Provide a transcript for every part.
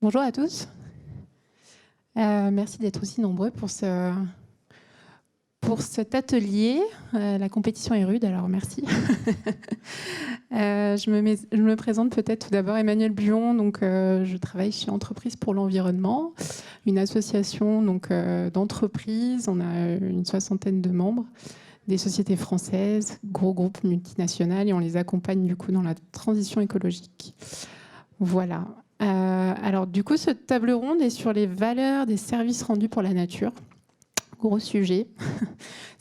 Bonjour à tous. Merci d'être aussi nombreux pour cet atelier. La compétition est rude, alors merci. Je me présente peut-être tout d'abord Emmanuelle Buon. Je travaille chez Entreprises pour l'environnement, une association d'entreprises. On a une 60aine de membres, des sociétés françaises, gros groupes multinationales, et on les accompagne du coup dans la transition écologique. Voilà. Alors du coup, cette table ronde est sur les valeurs des services rendus pour la nature. Gros sujet.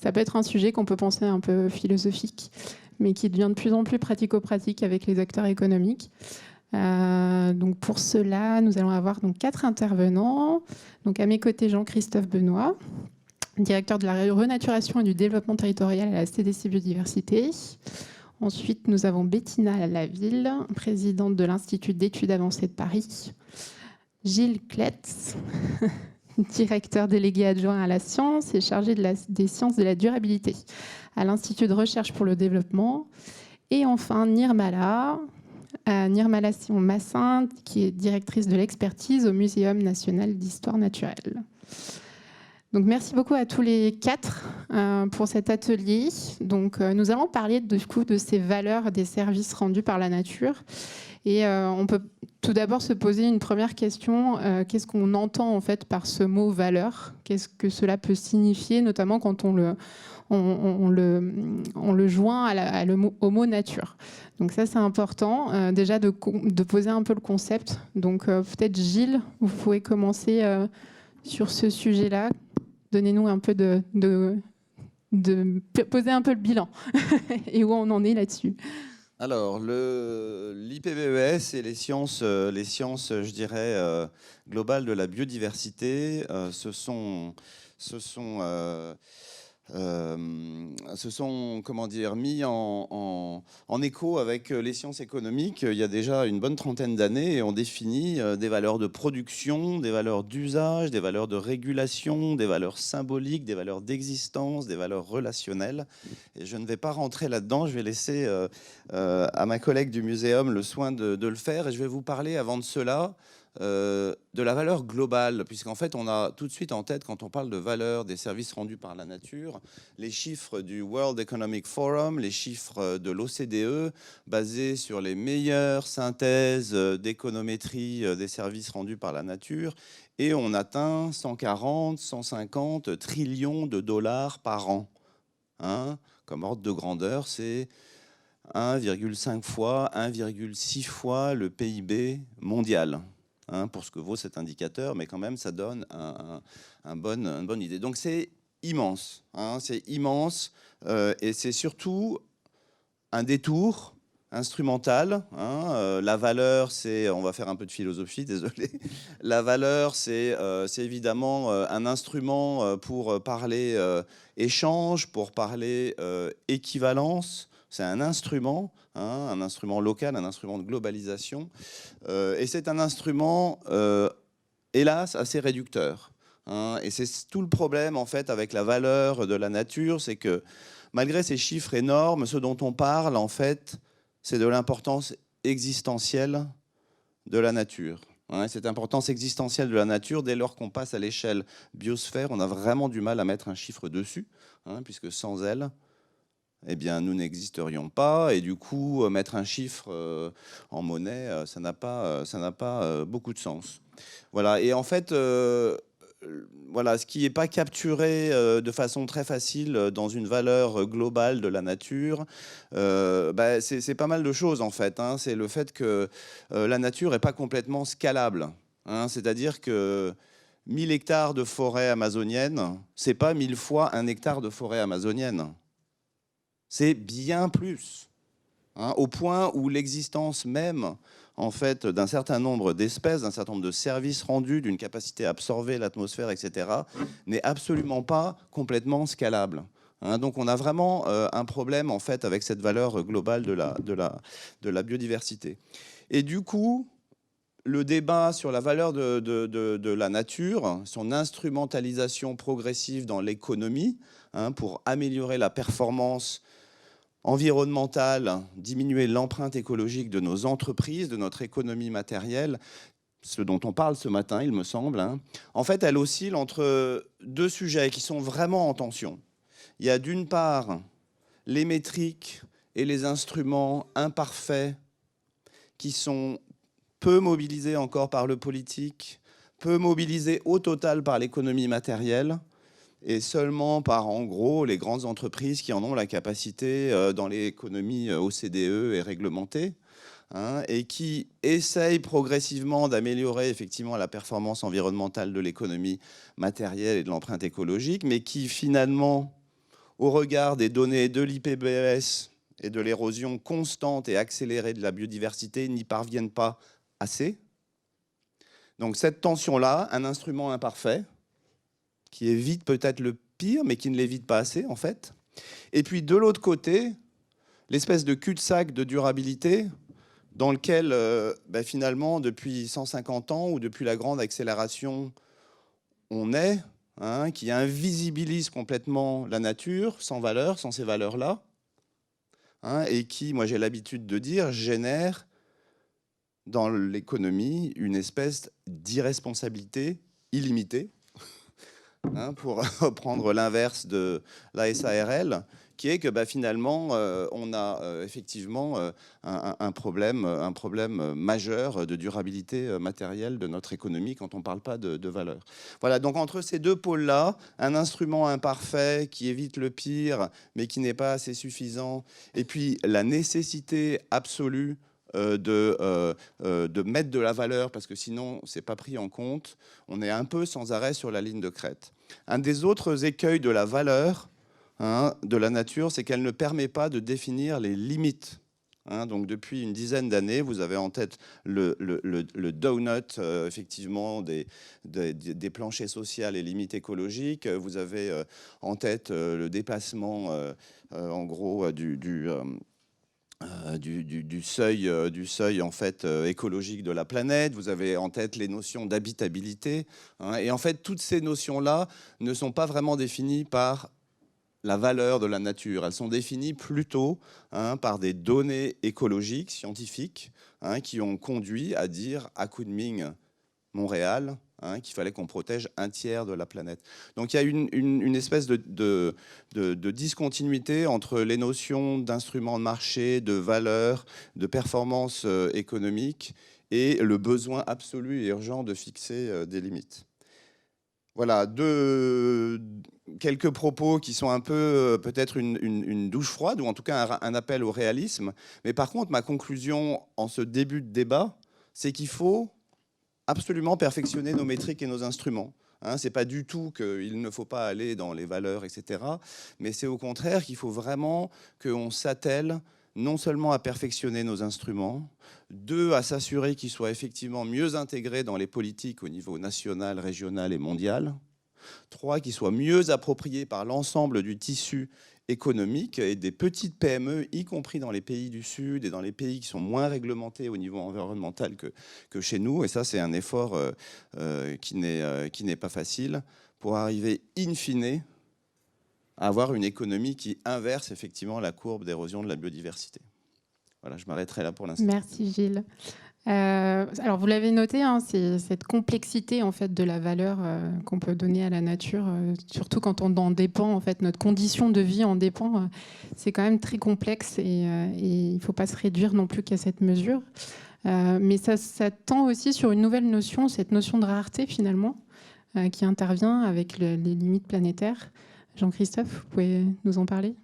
Ça peut être un sujet qu'on peut penser un peu philosophique, mais qui devient de plus en plus pratico-pratique avec les acteurs économiques. Donc pour cela, nous allons avoir 4 intervenants. Donc à mes côtés, Jean-Christophe Benoît, directeur de la renaturation et du développement territorial à la CDC Biodiversité. Ensuite, nous avons Bettina Laville, présidente de l'Institut d'études avancées de Paris. Gilles Kletz, directeur délégué adjoint à la science et chargé des sciences de la durabilité à l'Institut de recherche pour le développement. Et enfin, Nirmala Sion-Massin, qui est directrice de l'expertise au Muséum national d'histoire naturelle. Donc, merci beaucoup à tous les 4 pour cet atelier. Nous allons parler du coup de ces valeurs des services rendus par la nature. Et on peut tout d'abord se poser une première question. Qu'est-ce qu'on entend en fait par ce mot valeur? Qu'est-ce que cela peut signifier, notamment quand on le joint au mot nature? Donc ça, c'est important déjà de poser un peu le concept. Donc peut-être Gilles, vous pouvez commencer sur ce sujet-là. Donnez-nous un peu de poser un peu le bilan et où on en est là-dessus. Alors, l'IPBES et les sciences, je dirais, globales de la biodiversité se sont comment dire, mis en écho avec les sciences économiques il y a déjà une bonne trentaine d'années, et on définit des valeurs de production, des valeurs d'usage, des valeurs de régulation, des valeurs symboliques, des valeurs d'existence, des valeurs relationnelles. Et je ne vais pas rentrer là-dedans, je vais laisser à ma collègue du muséum le soin de le faire, et je vais vous parler avant de cela de la valeur globale, puisqu'en fait, on a tout de suite en tête, quand on parle de valeur des services rendus par la nature, les chiffres du World Economic Forum, les chiffres de l'OCDE, basés sur les meilleures synthèses d'économétrie des services rendus par la nature, et on atteint 140, 150 trillions de dollars par an. Hein, comme ordre de grandeur, c'est 1,5 fois, 1,6 fois le PIB mondial. Pour ce que vaut cet indicateur, mais quand même, ça donne une bonne idée. Donc, c'est immense. C'est immense et c'est surtout un détour instrumental. La valeur, c'est... On va faire un peu de philosophie, désolé. La valeur, c'est évidemment un instrument pour parler échange, pour parler équivalence. C'est un instrument local, un instrument de globalisation. Et c'est un instrument, hélas, assez réducteur. Et c'est tout le problème, en fait, avec la valeur de la nature, c'est que malgré ces chiffres énormes, ce dont on parle, en fait, c'est de l'importance existentielle de la nature. Cette importance existentielle de la nature, dès lors qu'on passe à l'échelle biosphère, on a vraiment du mal à mettre un chiffre dessus, puisque sans elle, eh bien, nous n'existerions pas, et du coup, mettre un chiffre en monnaie, ça n'a pas beaucoup de sens. Voilà, et en fait, voilà, ce qui n'est pas capturé de façon très facile dans une valeur globale de la nature, c'est pas mal de choses, en fait. C'est le fait que la nature n'est pas complètement scalable. C'est-à-dire que 1000 hectares de forêt amazonienne, c'est pas 1000 fois un hectare de forêt amazonienne. C'est bien plus, au point où l'existence même, en fait, d'un certain nombre d'espèces, d'un certain nombre de services rendus, d'une capacité à absorber l'atmosphère, etc., n'est absolument pas complètement scalable. Donc on a vraiment un problème, en fait, avec cette valeur globale de la biodiversité. Et du coup, le débat sur la valeur de la nature, son instrumentalisation progressive dans l'économie, pour améliorer la performance environnementale, diminuer l'empreinte écologique de nos entreprises, de notre économie matérielle, ce dont on parle ce matin, il me semble, hein, en fait, elle oscille entre deux sujets qui sont vraiment en tension. Il y a d'une part les métriques et les instruments imparfaits qui sont peu mobilisés encore par le politique, peu mobilisés au total par l'économie matérielle, et seulement par, en gros, les grandes entreprises qui en ont la capacité dans l'économie OCDE et réglementée, hein, et qui essayent progressivement d'améliorer effectivement la performance environnementale de l'économie matérielle et de l'empreinte écologique, mais qui finalement, au regard des données de l'IPBES et de l'érosion constante et accélérée de la biodiversité, n'y parviennent pas assez. Donc cette tension-là, un instrument imparfait, qui évite peut-être le pire, mais qui ne l'évite pas assez, en fait. Et puis, de l'autre côté, l'espèce de cul-de-sac de durabilité dans lequel, finalement, depuis 150 ans, ou depuis la grande accélération, on est, hein, qui invisibilise complètement la nature, sans valeur, sans ces valeurs-là, hein, et qui, moi j'ai l'habitude de dire, génère dans l'économie une espèce d'irresponsabilité illimitée, hein, pour reprendre l'inverse de la SARL, qui est que finalement, on a effectivement un problème majeur de durabilité matérielle de notre économie quand on ne parle pas de valeur. Voilà, donc entre ces deux pôles-là, un instrument imparfait qui évite le pire, mais qui n'est pas assez suffisant, et puis la nécessité absolue de mettre de la valeur, parce que sinon, ce n'est pas pris en compte. On est un peu sans arrêt sur la ligne de crête. Un des autres écueils de la valeur, hein, de la nature, c'est qu'elle ne permet pas de définir les limites. Hein, donc depuis une dizaine d'années, vous avez en tête le donut, effectivement, des planchers sociaux et limites écologiques. Vous avez en tête le dépassement, en gros, du seuil en fait écologique de la planète. Vous avez en tête les notions d'habitabilité, hein, et en fait toutes ces notions-là ne sont pas vraiment définies par la valeur de la nature. Elles sont définies plutôt, hein, par des données écologiques, scientifiques, hein, qui ont conduit à dire à Kunming, Montréal, hein, qu'il fallait qu'on protège un tiers de la planète. Donc il y a une espèce de discontinuité entre les notions d'instruments de marché, de valeur, de performance économique et le besoin absolu et urgent de fixer des limites. Voilà, quelques propos qui sont un peu peut-être une douche froide, ou en tout cas un appel au réalisme. Mais par contre, ma conclusion en ce début de débat, c'est qu'il faut absolument perfectionner nos métriques et nos instruments. Hein, ce n'est pas du tout qu'il ne faut pas aller dans les valeurs, etc. Mais c'est au contraire qu'il faut vraiment qu'on s'attelle non seulement à perfectionner nos instruments, deux, à s'assurer qu'ils soient effectivement mieux intégrés dans les politiques au niveau national, régional et mondial, trois, qu'ils soient mieux appropriés par l'ensemble du tissu économique et des petites PME, y compris dans les pays du Sud et dans les pays qui sont moins réglementés au niveau environnemental que chez nous. Et ça, c'est un effort qui n'est pas facile pour arriver in fine à avoir une économie qui inverse effectivement la courbe d'érosion de la biodiversité. Voilà, je m'arrêterai là pour l'instant. Merci Gilles. Alors vous l'avez noté, hein, c'est cette complexité en fait de la valeur qu'on peut donner à la nature, surtout quand on en dépend, en fait, notre condition de vie en dépend. C'est quand même très complexe et il ne faut pas se réduire non plus qu'à cette mesure. Mais ça tend aussi sur une nouvelle notion, cette notion de rareté finalement, qui intervient avec les limites planétaires. Jean-Christophe, vous pouvez nous en parler ?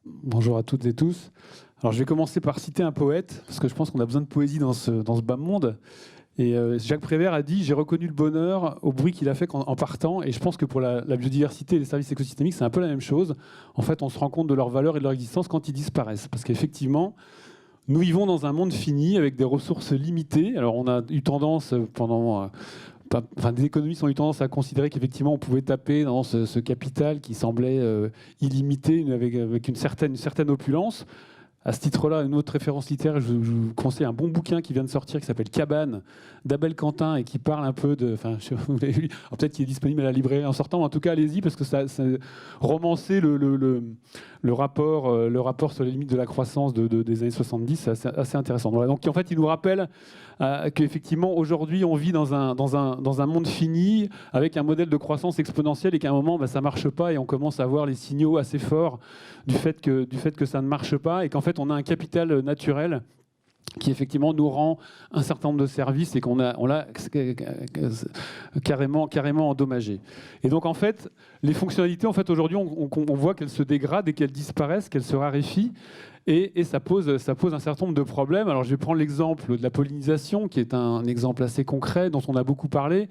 Bonjour à toutes et tous. Alors, je vais commencer par citer un poète, parce que je pense qu'on a besoin de poésie dans ce bas monde. Et Jacques Prévert a dit « J'ai reconnu le bonheur au bruit qu'il a fait en partant ». Et je pense que pour la biodiversité et les services écosystémiques, c'est un peu la même chose. En fait, on se rend compte de leur valeur et de leur existence quand ils disparaissent. Parce qu'effectivement, nous vivons dans un monde fini, avec des ressources limitées. Alors, on a eu tendance pendant... des économistes ont eu tendance à considérer qu'effectivement on pouvait taper dans ce capital qui semblait illimité, avec une certaine opulence. À ce titre-là, une autre référence littéraire, je vous conseille un bon bouquin qui vient de sortir qui s'appelle Cabane d'Abel Quentin et qui parle un peu de. Enfin, vous l'avez lu, peut-être qu'il est disponible à la librairie en sortant, mais en tout cas, allez-y parce que ça romancer le rapport sur les limites de la croissance des années 70, c'est assez intéressant. Voilà, donc en fait, il nous rappelle qu'effectivement, aujourd'hui, on vit dans un monde fini avec un modèle de croissance exponentielle et qu'à un moment, ça ne marche pas et on commence à voir les signaux assez forts du fait que ça ne marche pas et qu'en fait, on a un capital naturel qui effectivement nous rend un certain nombre de services et on l'a carrément endommagé. Et donc en fait, les fonctionnalités, en fait, aujourd'hui, on voit qu'elles se dégradent et qu'elles disparaissent, qu'elles se raréfient. Et ça pose un certain nombre de problèmes. Alors je vais prendre l'exemple de la pollinisation, qui est un exemple assez concret dont on a beaucoup parlé.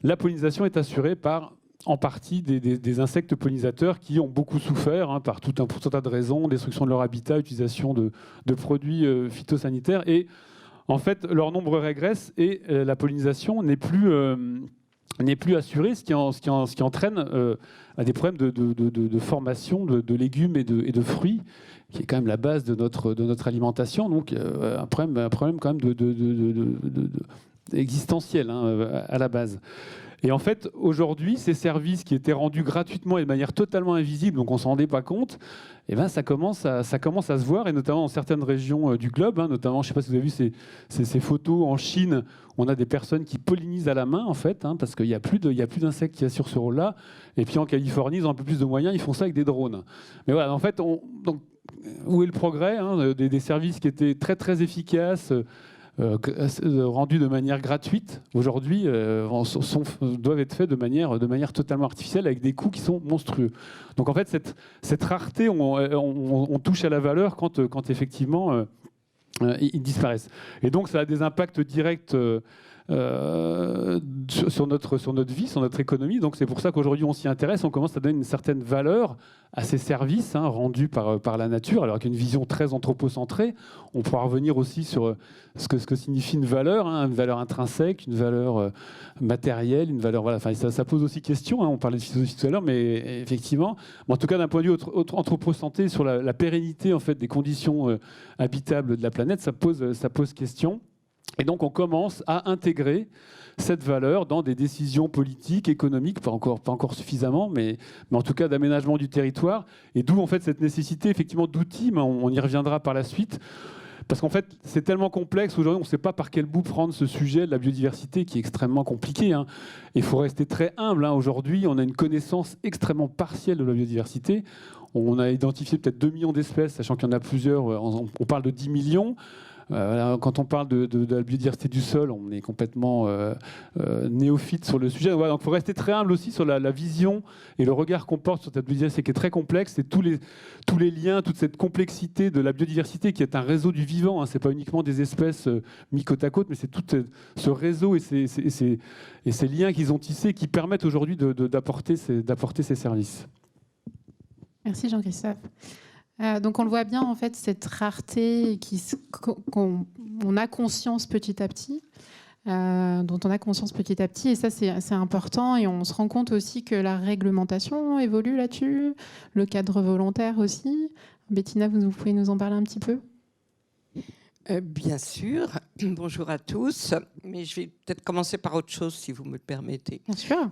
La pollinisation est assurée par en partie des insectes pollinisateurs qui ont beaucoup souffert par tout un tas de raisons, destruction de leur habitat, utilisation de produits phytosanitaires. Et en fait, leur nombre régresse et la pollinisation n'est plus assurée, ce qui entraîne des problèmes de formation de légumes et de fruits, qui est quand même la base de notre alimentation. Donc un problème quand même existentiel à la base. Et en fait, aujourd'hui, ces services qui étaient rendus gratuitement et de manière totalement invisible, donc on ne s'en rendait pas compte, ça commence à se voir, et notamment dans certaines régions du globe, notamment, je ne sais pas si vous avez vu ces photos en Chine, on a des personnes qui pollinisent à la main, en fait, parce qu'il n'y a plus d'insectes qui assurent ce rôle-là. Et puis en Californie, ils ont un peu plus de moyens, ils font ça avec des drones. Mais voilà, en fait, donc, où est le progrès des services qui étaient très, très efficaces, rendus de manière gratuite, aujourd'hui, doivent être faits de manière totalement artificielle, avec des coûts qui sont monstrueux. Donc en fait, cette rareté, on touche à la valeur quand effectivement ils disparaissent. Et donc ça a des impacts directs sur notre vie, sur notre économie. Donc c'est pour ça qu'aujourd'hui on s'y intéresse, on commence à donner une certaine valeur à ces services rendus par la nature, alors qu'une vision très anthropocentrée, on pourra revenir aussi sur ce que signifie une valeur intrinsèque, une valeur matérielle, une valeur voilà. Enfin, ça pose aussi question. On parlait de philosophie tout à l'heure, mais effectivement, en tout cas d'un point de vue anthropocentré sur la pérennité en fait des conditions habitables de la planète, ça pose question. Et donc on commence à intégrer cette valeur dans des décisions politiques, économiques, pas encore suffisamment, mais en tout cas d'aménagement du territoire. Et d'où en fait cette nécessité effectivement d'outils, mais on y reviendra par la suite. Parce qu'en fait, c'est tellement complexe. Aujourd'hui, on ne sait pas par quel bout prendre ce sujet de la biodiversité qui est extrêmement compliqué. Il faut rester très humble. Aujourd'hui, on a une connaissance extrêmement partielle de la biodiversité. On a identifié peut-être 2 millions d'espèces, sachant qu'il y en a plusieurs. On parle de 10 millions. Quand on parle de la biodiversité du sol, on est complètement néophyte sur le sujet. Donc il faut rester très humble aussi sur la vision et le regard qu'on porte sur cette biodiversité qui est très complexe, et tous les liens, toute cette complexité de la biodiversité qui est un réseau du vivant. Ce n'est pas uniquement des espèces mis côte à côte, mais c'est tout ce réseau et ces liens qu'ils ont tissés qui permettent aujourd'hui d'apporter ces services. Merci Jean-Christophe. Donc on le voit bien, en fait, cette rareté qu'on a conscience petit à petit, dont on a conscience petit à petit, et ça c'est important, et on se rend compte aussi que la réglementation évolue là-dessus, le cadre volontaire aussi. Bettina, vous pouvez nous en parler un petit peu ? Bien sûr. Bonjour à tous. Mais je vais peut-être commencer par autre chose, si vous me le permettez. Bien sûr.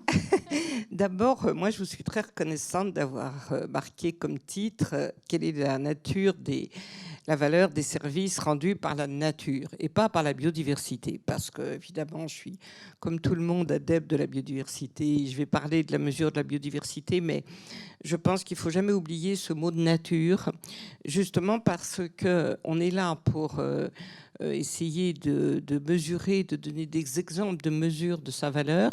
D'abord, moi, je vous suis très reconnaissante d'avoir marqué comme titre quelle est la valeur des services rendus par la nature et pas par la biodiversité. Parce que, évidemment, je suis, comme tout le monde, adepte de la biodiversité. Je vais parler de la mesure de la biodiversité, mais je pense qu'il ne faut jamais oublier ce mot de nature, justement parce qu'on est là pour essayer de mesurer, de donner des exemples de mesure de sa valeur.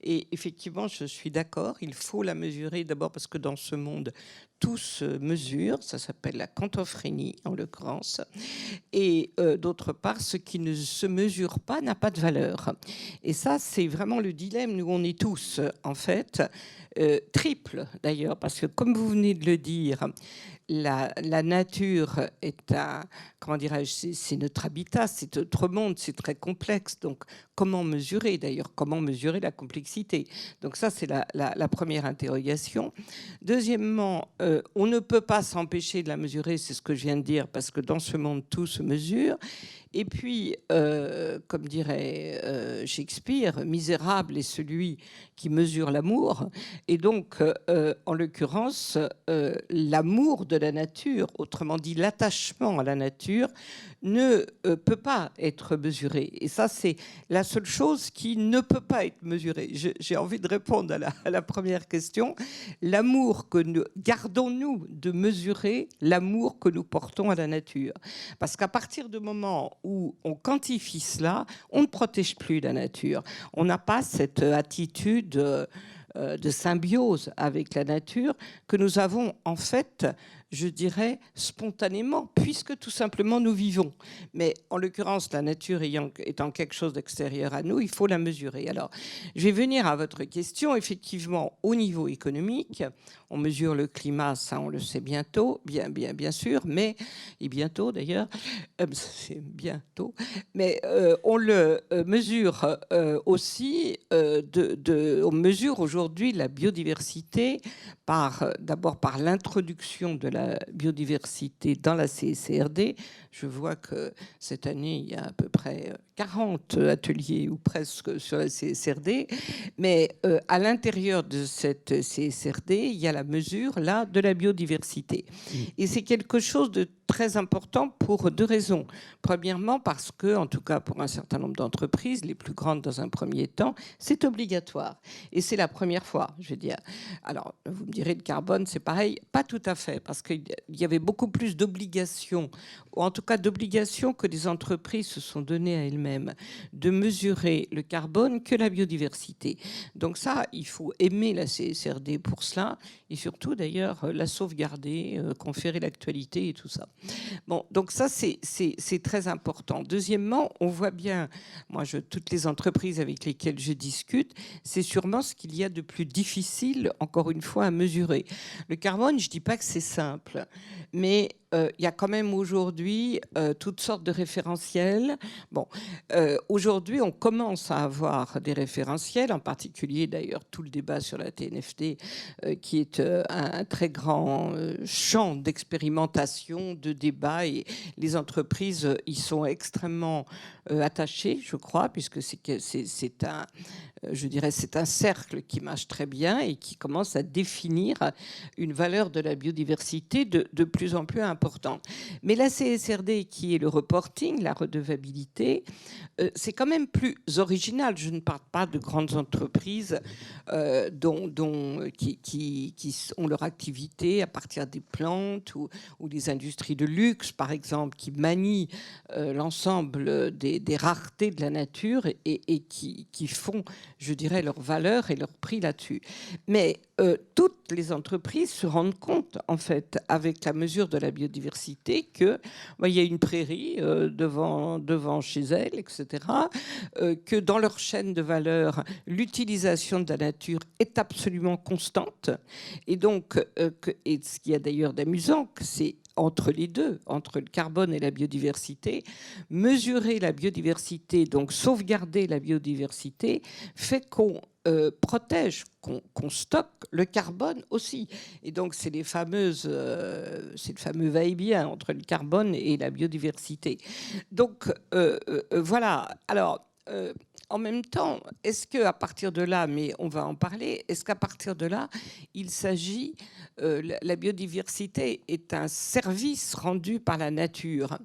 Et effectivement, je suis d'accord, il faut la mesurer d'abord parce que dans ce monde, tout se mesure, ça s'appelle la quantophrénie en l'occurrence. Et d'autre part, ce qui ne se mesure pas n'a pas de valeur. Et ça, c'est vraiment le dilemme. Nous, on est tous, en fait, triple d'ailleurs, parce que comme vous venez de le dire, la nature est c'est notre habitat, c'est notre monde, c'est très complexe. Donc, comment mesurer d'ailleurs, comment mesurer la complexité. Donc ça, c'est la première interrogation. Deuxièmement, on ne peut pas s'empêcher de la mesurer, c'est ce que je viens de dire, parce que dans ce monde, tout se mesure. Et puis, comme dirait Shakespeare, misérable est celui qui mesure l'amour. Et donc, en l'occurrence, l'amour de la nature, autrement dit l'attachement à la nature, ne peut pas être mesuré. Et ça, c'est la seule chose qui ne peut pas être mesurée. J'ai envie de répondre à la première question. L'amour que nous gardons-nous de mesurer l'amour que nous portons à la nature? Parce qu'à partir du moment où on quantifie cela, on ne protège plus la nature. On n'a pas cette attitude de symbiose avec la nature que nous avons en fait, je dirais, spontanément, puisque tout simplement nous vivons. Mais en l'occurrence, la nature étant quelque chose d'extérieur à nous, il faut la mesurer. Alors, je vais venir à votre question. Effectivement, au niveau économique, on mesure le climat, ça on le sait bientôt, bien sûr, mais, et bientôt d'ailleurs, c'est bientôt, mais on le mesure aussi, on mesure aujourd'hui la biodiversité d'abord par l'introduction de la biodiversité dans la CSRD. Je vois que cette année, il y a à peu près 40 ateliers ou presque sur la CSRD, mais à l'intérieur de cette CSRD, il y a la mesure là de la biodiversité. Et c'est quelque chose de très important pour deux raisons. Premièrement, parce que, en tout cas pour un certain nombre d'entreprises, les plus grandes dans un premier temps, c'est obligatoire. Et c'est la première fois, je veux dire. Alors, vous me direz, le carbone, c'est pareil. Pas tout à fait, parce qu'il y avait beaucoup plus d'obligations, ou en tout cas d'obligations que les entreprises se sont données à elles-mêmes, de mesurer le carbone que la biodiversité. Donc ça, il faut aimer la CSRD pour cela, et surtout d'ailleurs la sauvegarder, conférer l'actualité et tout ça. Bon, donc ça, c'est très important. Deuxièmement, on voit bien, toutes les entreprises avec lesquelles je discute, c'est sûrement ce qu'il y a de plus difficile, encore une fois, à mesurer. Le carbone, je ne dis pas que c'est simple, mais il y a quand même aujourd'hui toutes sortes de référentiels. Bon, aujourd'hui, on commence à avoir des référentiels, en particulier d'ailleurs tout le débat sur la TNFD, qui est un très grand champ d'expérimentation, de débat, et les entreprises y sont extrêmement attachées, je crois, puisque c'est un cercle qui marche très bien et qui commence à définir une valeur de la biodiversité de plus en plus importante. Mais la CSRD, qui est le reporting, la redevabilité, c'est quand même plus original. Je ne parle pas de grandes entreprises qui ont leur activité à partir des plantes ou des industries de luxe, par exemple, qui manient l'ensemble des raretés de la nature et qui font, je dirais, leur valeur et leur prix là-dessus. Mais toutes les entreprises se rendent compte, en fait, avec la mesure de la biodiversité, qu'il y a une prairie devant chez elles, etc., que dans leur chaîne de valeur, l'utilisation de la nature est absolument constante. Et donc, et ce qui y a d'ailleurs d'amusant, c'est entre les deux, entre le carbone et la biodiversité, mesurer la biodiversité, donc sauvegarder la biodiversité, fait qu'on protège, qu'on stocke le carbone aussi. Et donc, c'est le fameux va-et-vient entre le carbone et la biodiversité. Donc, voilà. Alors, en même temps, est-ce qu'à partir de là, mais on va en parler, est-ce qu'à partir de là, il s'agit, la biodiversité est un service rendu par la nature.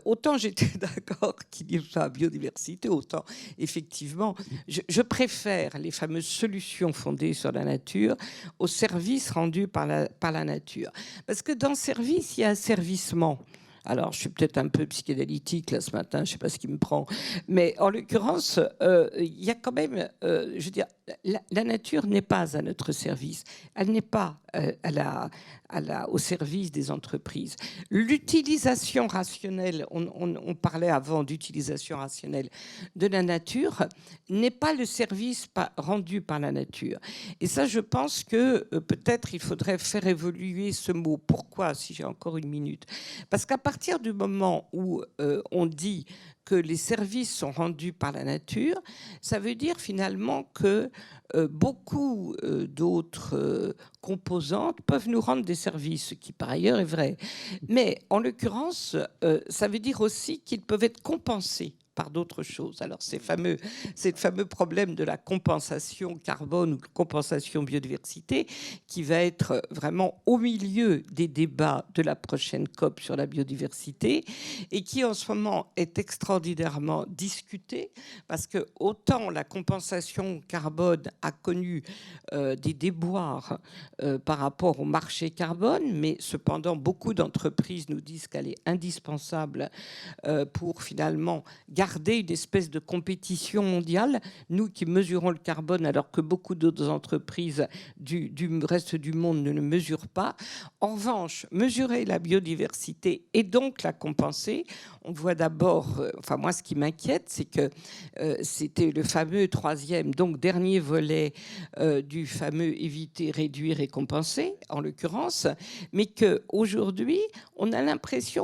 Autant j'étais d'accord qu'il n'y ait pas biodiversité, autant effectivement, je préfère les fameuses solutions fondées sur la nature aux services rendus par la nature. Parce que dans service, il y a asservissement. Alors, je suis peut-être un peu psychanalytique là ce matin, je ne sais pas ce qui me prend. Mais en l'occurrence, il y a quand même, je veux dire, la nature n'est pas à notre service. Elle n'est pas au service des entreprises. L'utilisation rationnelle, on parlait avant d'utilisation rationnelle de la nature, n'est pas le service rendu par la nature. Et ça, je pense que peut-être il faudrait faire évoluer ce mot. Pourquoi, si j'ai encore une minute? Parce qu'à partir du moment où on dit que les services sont rendus par la nature, ça veut dire finalement que beaucoup d'autres composantes peuvent nous rendre des services, ce qui par ailleurs est vrai. Mais en l'occurrence, ça veut dire aussi qu'ils peuvent être compensés par d'autres choses. Alors ces fameux problèmes de la compensation carbone ou compensation biodiversité qui va être vraiment au milieu des débats de la prochaine COP sur la biodiversité et qui en ce moment est extraordinairement discuté parce que autant la compensation carbone a connu des déboires par rapport au marché carbone, mais cependant beaucoup d'entreprises nous disent qu'elle est indispensable pour finalement garder une espèce de compétition mondiale, nous qui mesurons le carbone alors que beaucoup d'autres entreprises du reste du monde ne le mesurent pas. En revanche, mesurer la biodiversité et donc la compenser, on voit d'abord, enfin moi ce qui m'inquiète, c'est que c'était le fameux troisième, donc dernier volet du fameux éviter, réduire et compenser, en l'occurrence, mais qu'aujourd'hui, on a l'impression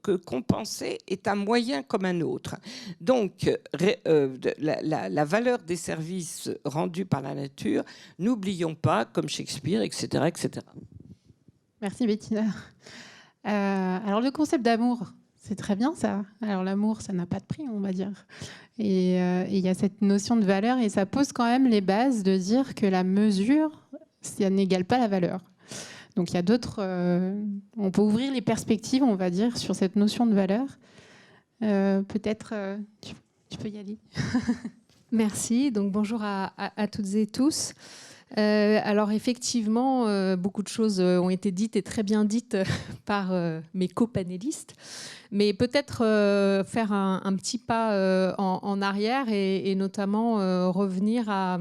que compenser est un moyen comme un autre. Donc, la valeur des services rendus par la nature, n'oublions pas, comme Shakespeare, etc., etc. Merci Bettina. Alors le concept d'amour, c'est très bien ça. Alors l'amour, ça n'a pas de prix, on va dire. Et il y a cette notion de valeur et ça pose quand même les bases de dire que la mesure, ça n'égale pas la valeur. Donc il y a d'autres... on peut ouvrir les perspectives, on va dire, sur cette notion de valeur. Peut-être, tu peux y aller. Merci. Donc bonjour à toutes et tous. Alors effectivement, beaucoup de choses ont été dites et très bien dites par mes copanélistes, mais peut-être faire un petit pas en arrière et notamment revenir à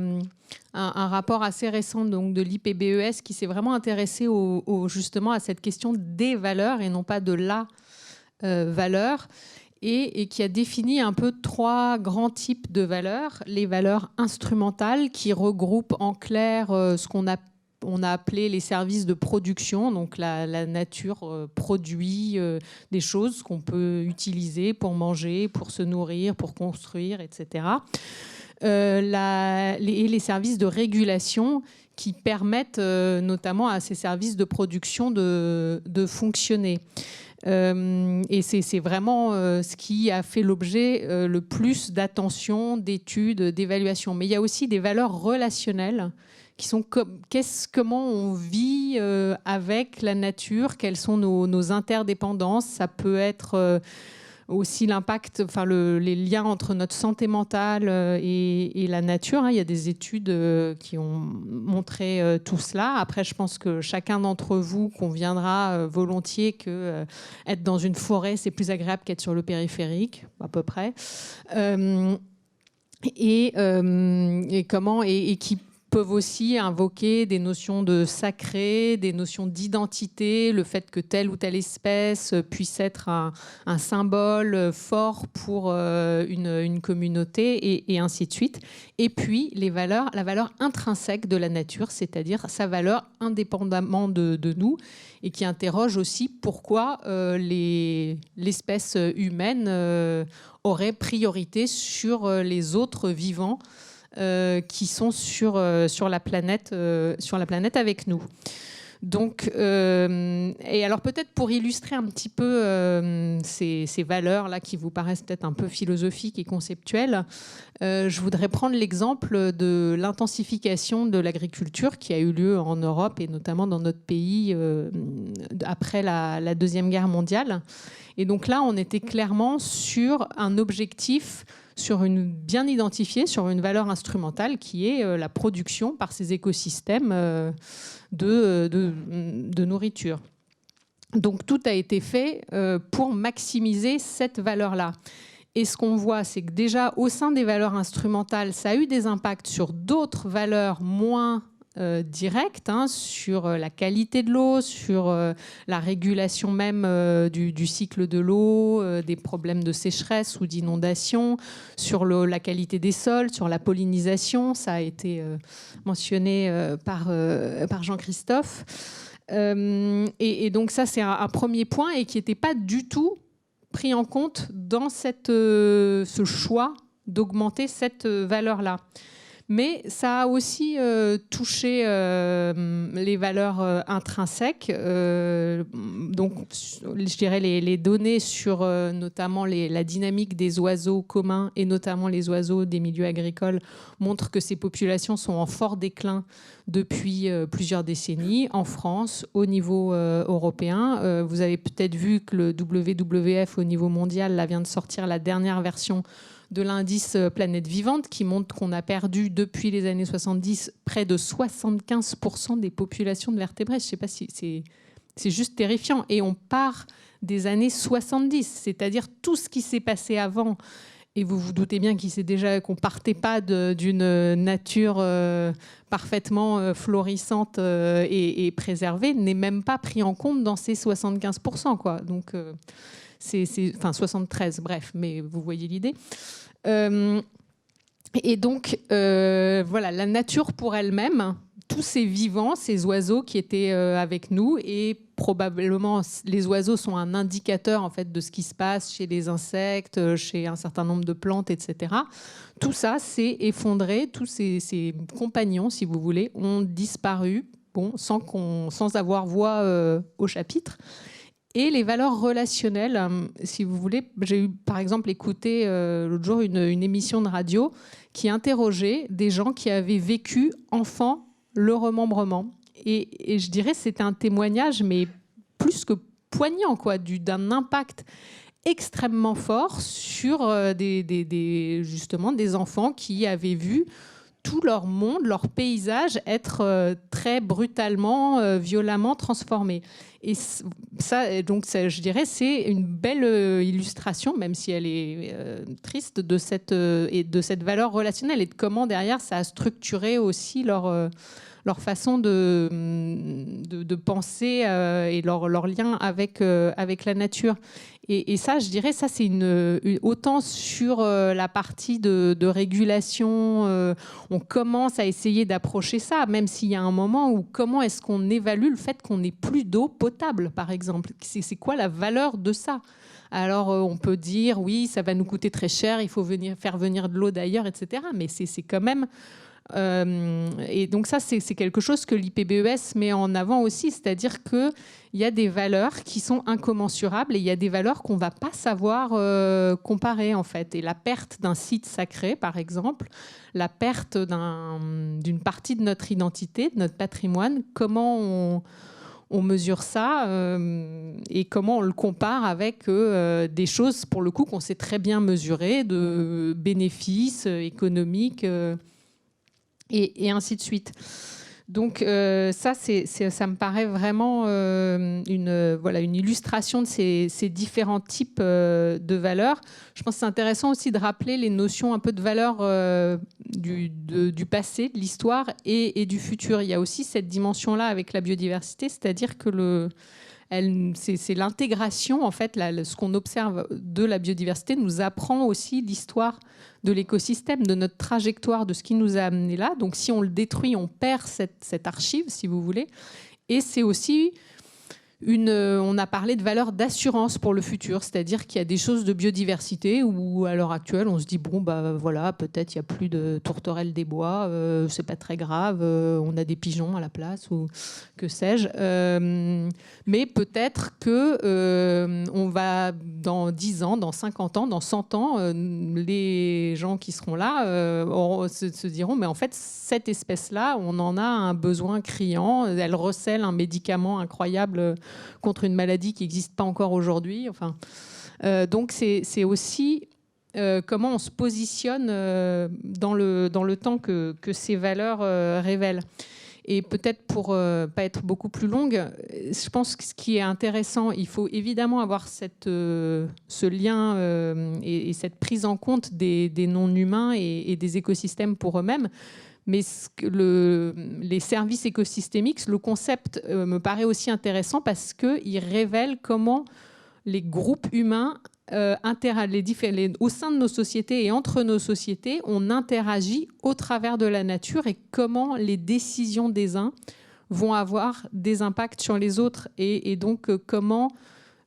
un rapport assez récent donc, de l'IPBES qui s'est vraiment intéressé justement à cette question des valeurs et non pas de la valeur. Et qui a défini un peu 3 grands types de valeurs. Les valeurs instrumentales qui regroupent en clair ce qu'on a appelé les services de production. Donc la nature produit des choses qu'on peut utiliser pour manger, pour se nourrir, pour construire, etc. Les services de régulation qui permettent notamment à ces services de production de fonctionner. Et c'est vraiment ce qui a fait l'objet le plus d'attention, d'études, d'évaluation. Mais il y a aussi des valeurs relationnelles qui sont comment on vit avec la nature, quelles sont nos interdépendances. Ça peut être aussi l'impact, enfin les liens entre notre santé mentale et la nature. Il y a des études qui ont montré tout cela. Après, je pense que chacun d'entre vous conviendra volontiers que être dans une forêt, c'est plus agréable qu'être sur le périphérique, à peu près. Et qui peuvent aussi invoquer des notions de sacré, des notions d'identité, le fait que telle ou telle espèce puisse être un symbole fort pour une communauté et ainsi de suite. Et puis la valeur intrinsèque de la nature, c'est-à-dire sa valeur indépendamment de nous et qui interroge aussi pourquoi l'espèce humaine aurait priorité sur les autres vivants qui sont sur la planète avec nous. Donc, et alors peut-être pour illustrer un petit peu ces valeurs-là qui vous paraissent peut-être un peu philosophiques et conceptuelles, je voudrais prendre l'exemple de l'intensification de l'agriculture qui a eu lieu en Europe et notamment dans notre pays après la Deuxième Guerre mondiale. Et donc là, on était clairement sur un objectif bien identifié, sur une valeur instrumentale qui est la production par ces écosystèmes de nourriture. Donc tout a été fait pour maximiser cette valeur-là. Et ce qu'on voit, c'est que déjà au sein des valeurs instrumentales, ça a eu des impacts sur d'autres valeurs moins directes, sur la qualité de l'eau, sur la régulation même du cycle de l'eau, des problèmes de sécheresse ou d'inondation, sur la qualité des sols, sur la pollinisation. Ça a été mentionné par Jean-Christophe. Et donc ça, c'est un premier point et qui n'était pas du tout pris en compte dans ce choix d'augmenter cette valeur-là. Mais ça a aussi touché les valeurs intrinsèques. Donc, je dirais les données sur notamment la dynamique des oiseaux communs et notamment les oiseaux des milieux agricoles montrent que ces populations sont en fort déclin depuis plusieurs décennies en France, au niveau européen. Vous avez peut-être vu que le WWF au niveau mondial là, vient de sortir la dernière version de l'indice Planète Vivante qui montre qu'on a perdu depuis les années 70 près de 75% des populations de vertébrés. Je ne sais pas si c'est juste terrifiant. Et on part des années 70, c'est-à-dire tout ce qui s'est passé avant. Et vous vous doutez bien qu'on ne partait pas d'une nature parfaitement florissante et préservée, n'est même pas pris en compte dans ces 75%, quoi. Donc, enfin 73, bref, mais vous voyez l'idée. Et donc, voilà, la nature pour elle-même, tous ces vivants, ces oiseaux qui étaient avec nous, et probablement les oiseaux sont un indicateur en fait de ce qui se passe chez les insectes, chez un certain nombre de plantes, etc. Tout ça s'est effondré, tous ces compagnons, si vous voulez, ont disparu, bon, sans avoir voix au chapitre. Et les valeurs relationnelles, si vous voulez, j'ai eu par exemple écouté l'autre jour une émission de radio qui interrogeait des gens qui avaient vécu enfant le remembrement. Et je dirais que c'était un témoignage, mais plus que poignant, quoi, d'un impact extrêmement fort sur justement des enfants qui avaient vu tout leur monde, leur paysage être très brutalement, violemment transformé. Et ça, donc, je dirais, c'est une belle illustration, même si elle est triste, de cette valeur relationnelle et de comment derrière ça a structuré aussi leur façon de penser et leur lien avec la nature. Et ça, je dirais, ça c'est autant sur la partie de régulation, on commence à essayer d'approcher ça, même s'il y a un moment où comment est-ce qu'on évalue le fait qu'on n'ait plus d'eau potable, par exemple. C'est quoi la valeur de ça ? Alors, on peut dire, oui, ça va nous coûter très cher, il faut faire venir de l'eau d'ailleurs, etc. Mais c'est quand même... et donc ça, c'est quelque chose que l'IPBES met en avant aussi, c'est-à-dire qu'il y a des valeurs qui sont incommensurables et il y a des valeurs qu'on ne va pas savoir comparer, en fait. Et la perte d'un site sacré, par exemple, la perte d'une partie de notre identité, de notre patrimoine, comment on mesure ça et comment on le compare avec des choses, pour le coup, qu'on sait très bien mesurer, de bénéfices économiques et ainsi de suite. Donc ça me paraît vraiment une illustration de ces différents types de valeurs. Je pense que c'est intéressant aussi de rappeler les notions un peu de valeur du passé, de l'histoire et du futur. Il y a aussi cette dimension-là avec la biodiversité, c'est-à-dire que c'est l'intégration, en fait, ce qu'on observe de la biodiversité nous apprend aussi l'histoire de l'écosystème, de notre trajectoire, de ce qui nous a amené là. Donc si on le détruit, on perd cette archive, si vous voulez. Et c'est aussi on a parlé de valeur d'assurance pour le futur, c'est-à-dire qu'il y a des choses de biodiversité où à l'heure actuelle on se dit bon bah voilà, peut-être il n'y a plus de tourterelles des bois, c'est pas très grave, on a des pigeons à la place ou que sais-je, mais peut-être que on va dans 10 ans, dans 50 ans, dans 100 ans, les gens qui seront là se diront mais en fait cette espèce-là, on en a un besoin criant, elle recèle un médicament incroyable contre une maladie qui n'existe pas encore aujourd'hui. Enfin, donc c'est aussi comment on se positionne dans le temps que ces valeurs révèlent. Et peut-être pour pas être beaucoup plus longue, je pense que ce qui est intéressant, il faut évidemment avoir ce lien et cette prise en compte des non-humains et des écosystèmes pour eux-mêmes. Mais les services écosystémiques, le concept me paraît aussi intéressant parce qu'il révèle comment les groupes humains, au sein de nos sociétés et entre nos sociétés, on interagit au travers de la nature et comment les décisions des uns vont avoir des impacts sur les autres. Et donc, comment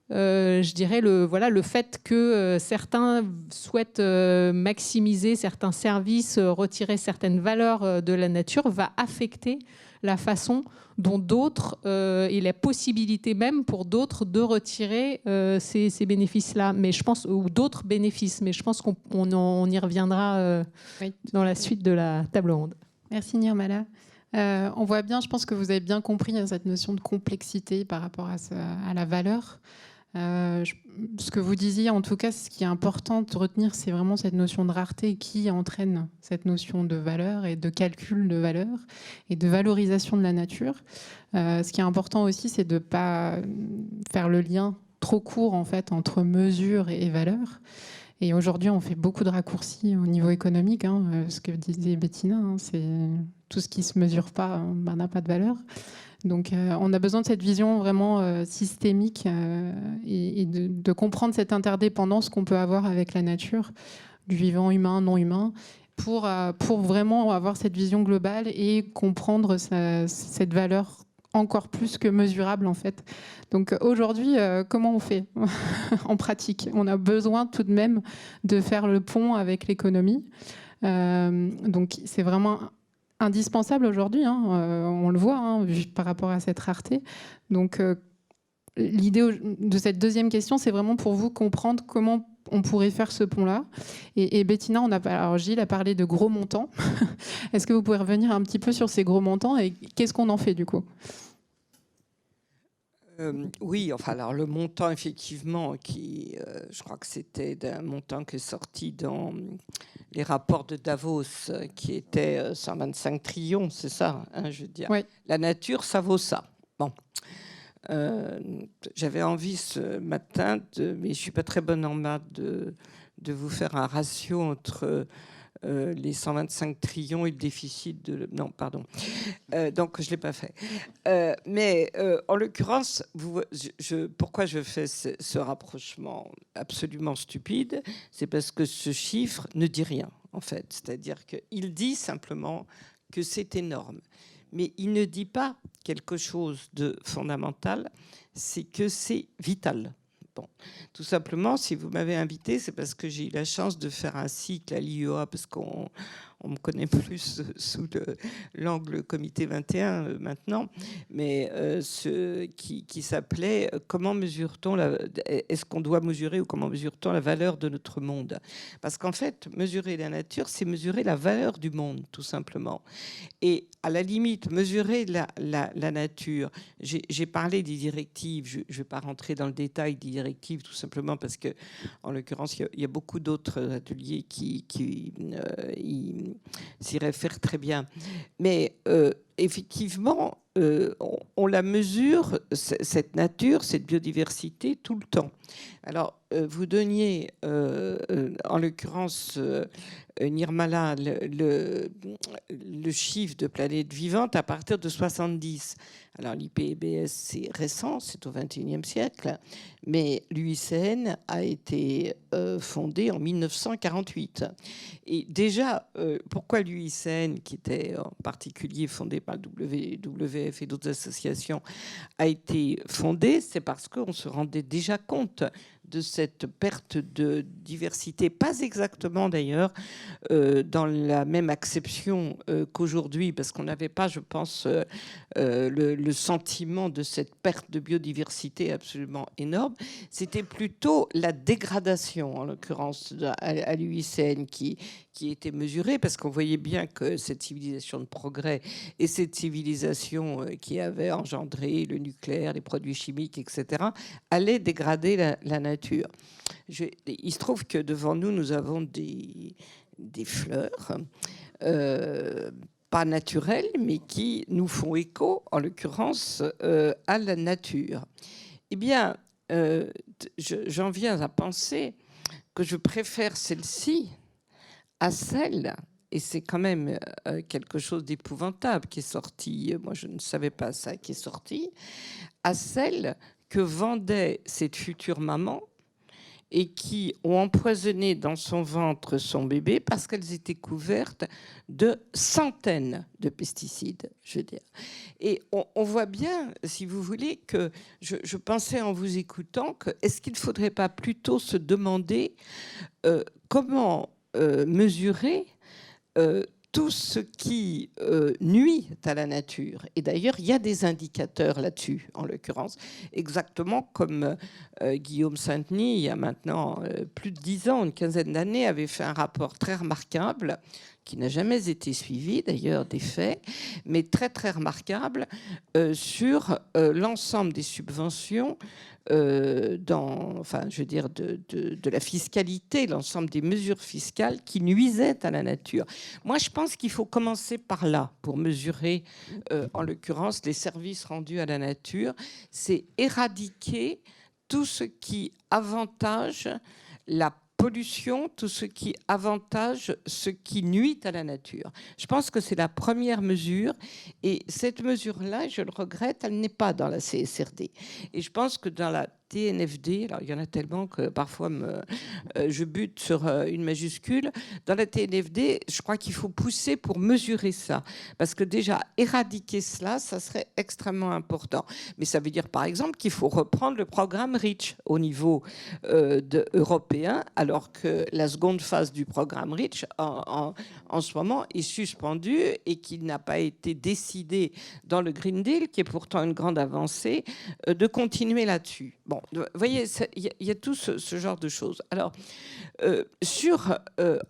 je dirais le fait que certains souhaitent maximiser certains services, retirer certaines valeurs de la nature, va affecter la façon dont d'autres, et la possibilité même pour d'autres de retirer ces bénéfices-là, mais je pense, ou d'autres bénéfices, mais je pense qu'on y reviendra dans la suite de la table ronde. Merci Nirmala. On voit bien, je pense que vous avez bien compris cette notion de complexité par rapport à la valeur. Ce que vous disiez, en tout cas, ce qui est important de retenir, c'est vraiment cette notion de rareté qui entraîne cette notion de valeur et de calcul de valeur et de valorisation de la nature. Ce qui est important aussi, c'est de ne pas faire le lien trop court en fait, entre mesure et valeur. Et aujourd'hui, on fait beaucoup de raccourcis au niveau économique. Ce que disait Bettina, c'est tout ce qui ne se mesure pas n'a pas de valeur. Donc, on a besoin de cette vision vraiment systémique et de comprendre cette interdépendance qu'on peut avoir avec la nature, du vivant humain, non humain, pour vraiment avoir cette vision globale et comprendre cette valeur encore plus que mesurable en fait. Donc aujourd'hui, comment on fait en pratique? On a besoin tout de même de faire le pont avec l'économie. Donc c'est vraiment indispensable aujourd'hui, on le voit par rapport à cette rareté. Donc l'idée de cette deuxième question, c'est vraiment pour vous comprendre comment on pourrait faire ce pont-là. Et Bettina, alors Gilles a parlé de gros montants. Est-ce que vous pouvez revenir un petit peu sur ces gros montants et qu'est-ce qu'on en fait du coup? Oui, enfin, alors le montant, effectivement, je crois que c'était d'un montant qui est sorti dans les rapports de Davos, qui était 125 trillions, c'est ça, je veux dire. Oui. La nature, ça vaut ça. Bon. J'avais envie ce matin, mais je ne suis pas très bonne en maths, de vous faire un ratio entre les 125 trillions et le déficit de... Non, pardon. Donc, je ne l'ai pas fait. Mais en l'occurrence, pourquoi je fais ce rapprochement absolument stupide? C'est parce que ce chiffre ne dit rien, en fait. C'est-à-dire qu'il dit simplement que c'est énorme. Mais il ne dit pas quelque chose de fondamental, c'est que c'est vital. Bon. Tout simplement, si vous m'avez invité, c'est parce que j'ai eu la chance de faire un cycle à l'IEA, parce qu'on me connaît plus sous l'angle Comité 21 maintenant, mais qui s'appelait « Comment mesure-t-on est-ce qu'on doit mesurer ou comment mesure-t-on la valeur de notre monde ?» Parce qu'en fait, mesurer la nature, c'est mesurer la valeur du monde, tout simplement. Et à la limite, mesurer la nature, j'ai parlé des directives, je ne vais pas rentrer dans le détail des directives, tout simplement parce que, en l'occurrence, il y a beaucoup d'autres ateliers qui s'y réfèrent très bien. Mais effectivement, on la mesure, cette nature, cette biodiversité, tout le temps. Alors, vous donniez, en l'occurrence, Nirmala, le chiffre de planètes vivantes à partir de 70. Alors, l'IPBES, c'est récent, c'est au XXIe siècle, mais l'UICN a été fondé en 1948. Et déjà, pourquoi l'UICN, qui était en particulier fondé par le WWF et d'autres associations, a été fondé? C'est parce qu'on se rendait déjà compte de cette perte de diversité, pas exactement d'ailleurs dans la même acception qu'aujourd'hui, parce qu'on n'avait pas, je pense, le sentiment de cette perte de biodiversité absolument énorme. C'était plutôt la dégradation, en l'occurrence, à l'UICN qui était mesurée, parce qu'on voyait bien que cette civilisation de progrès et cette civilisation qui avait engendré le nucléaire, les produits chimiques, etc., allait dégrader la nature. Il se trouve que devant nous, nous avons des fleurs, pas naturelles, mais qui nous font écho, en l'occurrence, à la nature. Eh bien, j'en viens à penser que je préfère celle-ci à celle, et c'est quand même quelque chose d'épouvantable qui est sorti, moi je ne savais pas ça, qui est sorti, à celle que vendait cette future maman et qui ont empoisonné dans son ventre son bébé parce qu'elles étaient couvertes de centaines de pesticides, je veux dire. Et on voit bien, si vous voulez, que je pensais en vous écoutant que est-ce qu'il ne faudrait pas plutôt se demander comment mesurer tout ce qui nuit à la nature. Et d'ailleurs, il y a des indicateurs là-dessus, en l'occurrence, exactement comme Guillaume Saint-Denis, il y a maintenant plus de 10 ans, une quinzaine d'années, avait fait un rapport très remarquable, qui n'a jamais été suivi d'ailleurs des faits, mais très très remarquable, sur l'ensemble des subventions je veux dire, de la fiscalité, l'ensemble des mesures fiscales qui nuisaient à la nature. Moi, je pense qu'il faut commencer par là pour mesurer, en l'occurrence, les services rendus à la nature. C'est éradiquer tout ce qui avantage la pollution, tout ce qui avantage ce qui nuit à la nature. Je pense que c'est la première mesure, et cette mesure-là, je le regrette, elle n'est pas dans la CSRD. Et je pense que dans la TNFD, alors il y en a tellement que parfois je bute sur une majuscule. Dans la TNFD, je crois qu'il faut pousser pour mesurer ça, parce que déjà éradiquer cela, ça serait extrêmement important. Mais ça veut dire par exemple qu'il faut reprendre le programme REACH au niveau européen, alors que la seconde phase du programme REACH en ce moment est suspendue et qu'il n'a pas été décidé dans le Green Deal, qui est pourtant une grande avancée, de continuer là-dessus. Bon, vous voyez, il y a tout ce genre de choses. Alors, sur,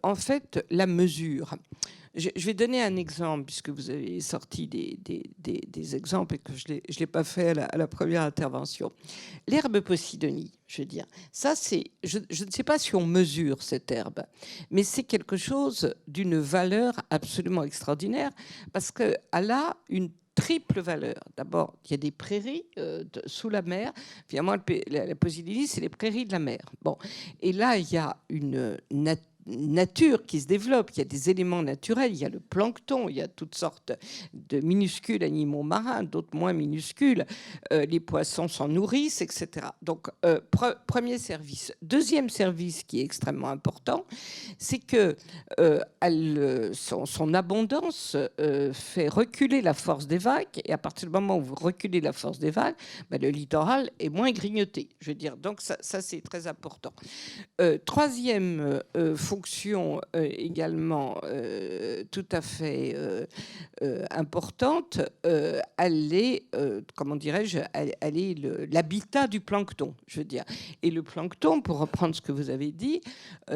en fait, la mesure, je vais donner un exemple, puisque vous avez sorti des exemples et que je ne l'ai pas fait à la première intervention. L'herbe Posidonie, je veux dire, ça c'est, je ne sais pas si on mesure cette herbe, mais c'est quelque chose d'une valeur absolument extraordinaire, parce qu'elle a une triple valeur. D'abord, il y a des prairies sous la mer. Finalement, la Posidonie, c'est les prairies de la mer. Bon. Et là, il y a une nature qui se développe. Il y a des éléments naturels. Il y a le plancton. Il y a toutes sortes de minuscules animaux marins, d'autres moins minuscules. Les poissons s'en nourrissent, etc. Donc, premier service. Deuxième service qui est extrêmement important, c'est que son abondance fait reculer la force des vagues, et à partir du moment où vous reculez la force des vagues, le littoral est moins grignoté. Je veux dire, donc ça c'est très important. Troisième fonction également tout à fait importante, elle est, comment dirais-je, elle est l'habitat du plancton, je veux dire. Et le plancton, pour reprendre ce que vous avez dit,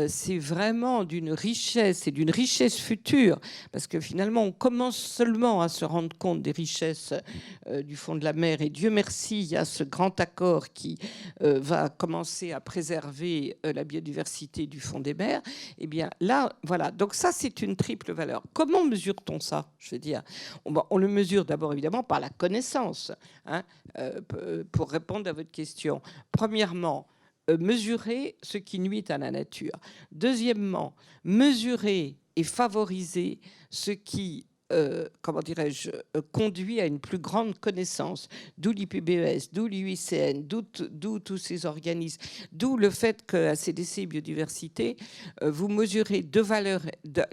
c'est vraiment d'une richesse, et d'une richesse future, parce que finalement, on commence seulement à se rendre compte des richesses du fond de la mer, et Dieu merci, il y a ce grand accord qui va commencer à préserver la biodiversité du fond des mers. Eh bien, là, voilà. Donc ça, c'est une triple valeur. Comment mesure-t-on ça? Je veux dire, on le mesure d'abord, évidemment, par la connaissance, hein, pour répondre à votre question. Premièrement, mesurer ce qui nuit à la nature. Deuxièmement, mesurer et favoriser ce qui comment dirais-je, conduit à une plus grande connaissance, d'où l'IPBES, d'où l'UICN, d'où tous ces organismes, d'où le fait qu'à CDC Biodiversité, vous mesurez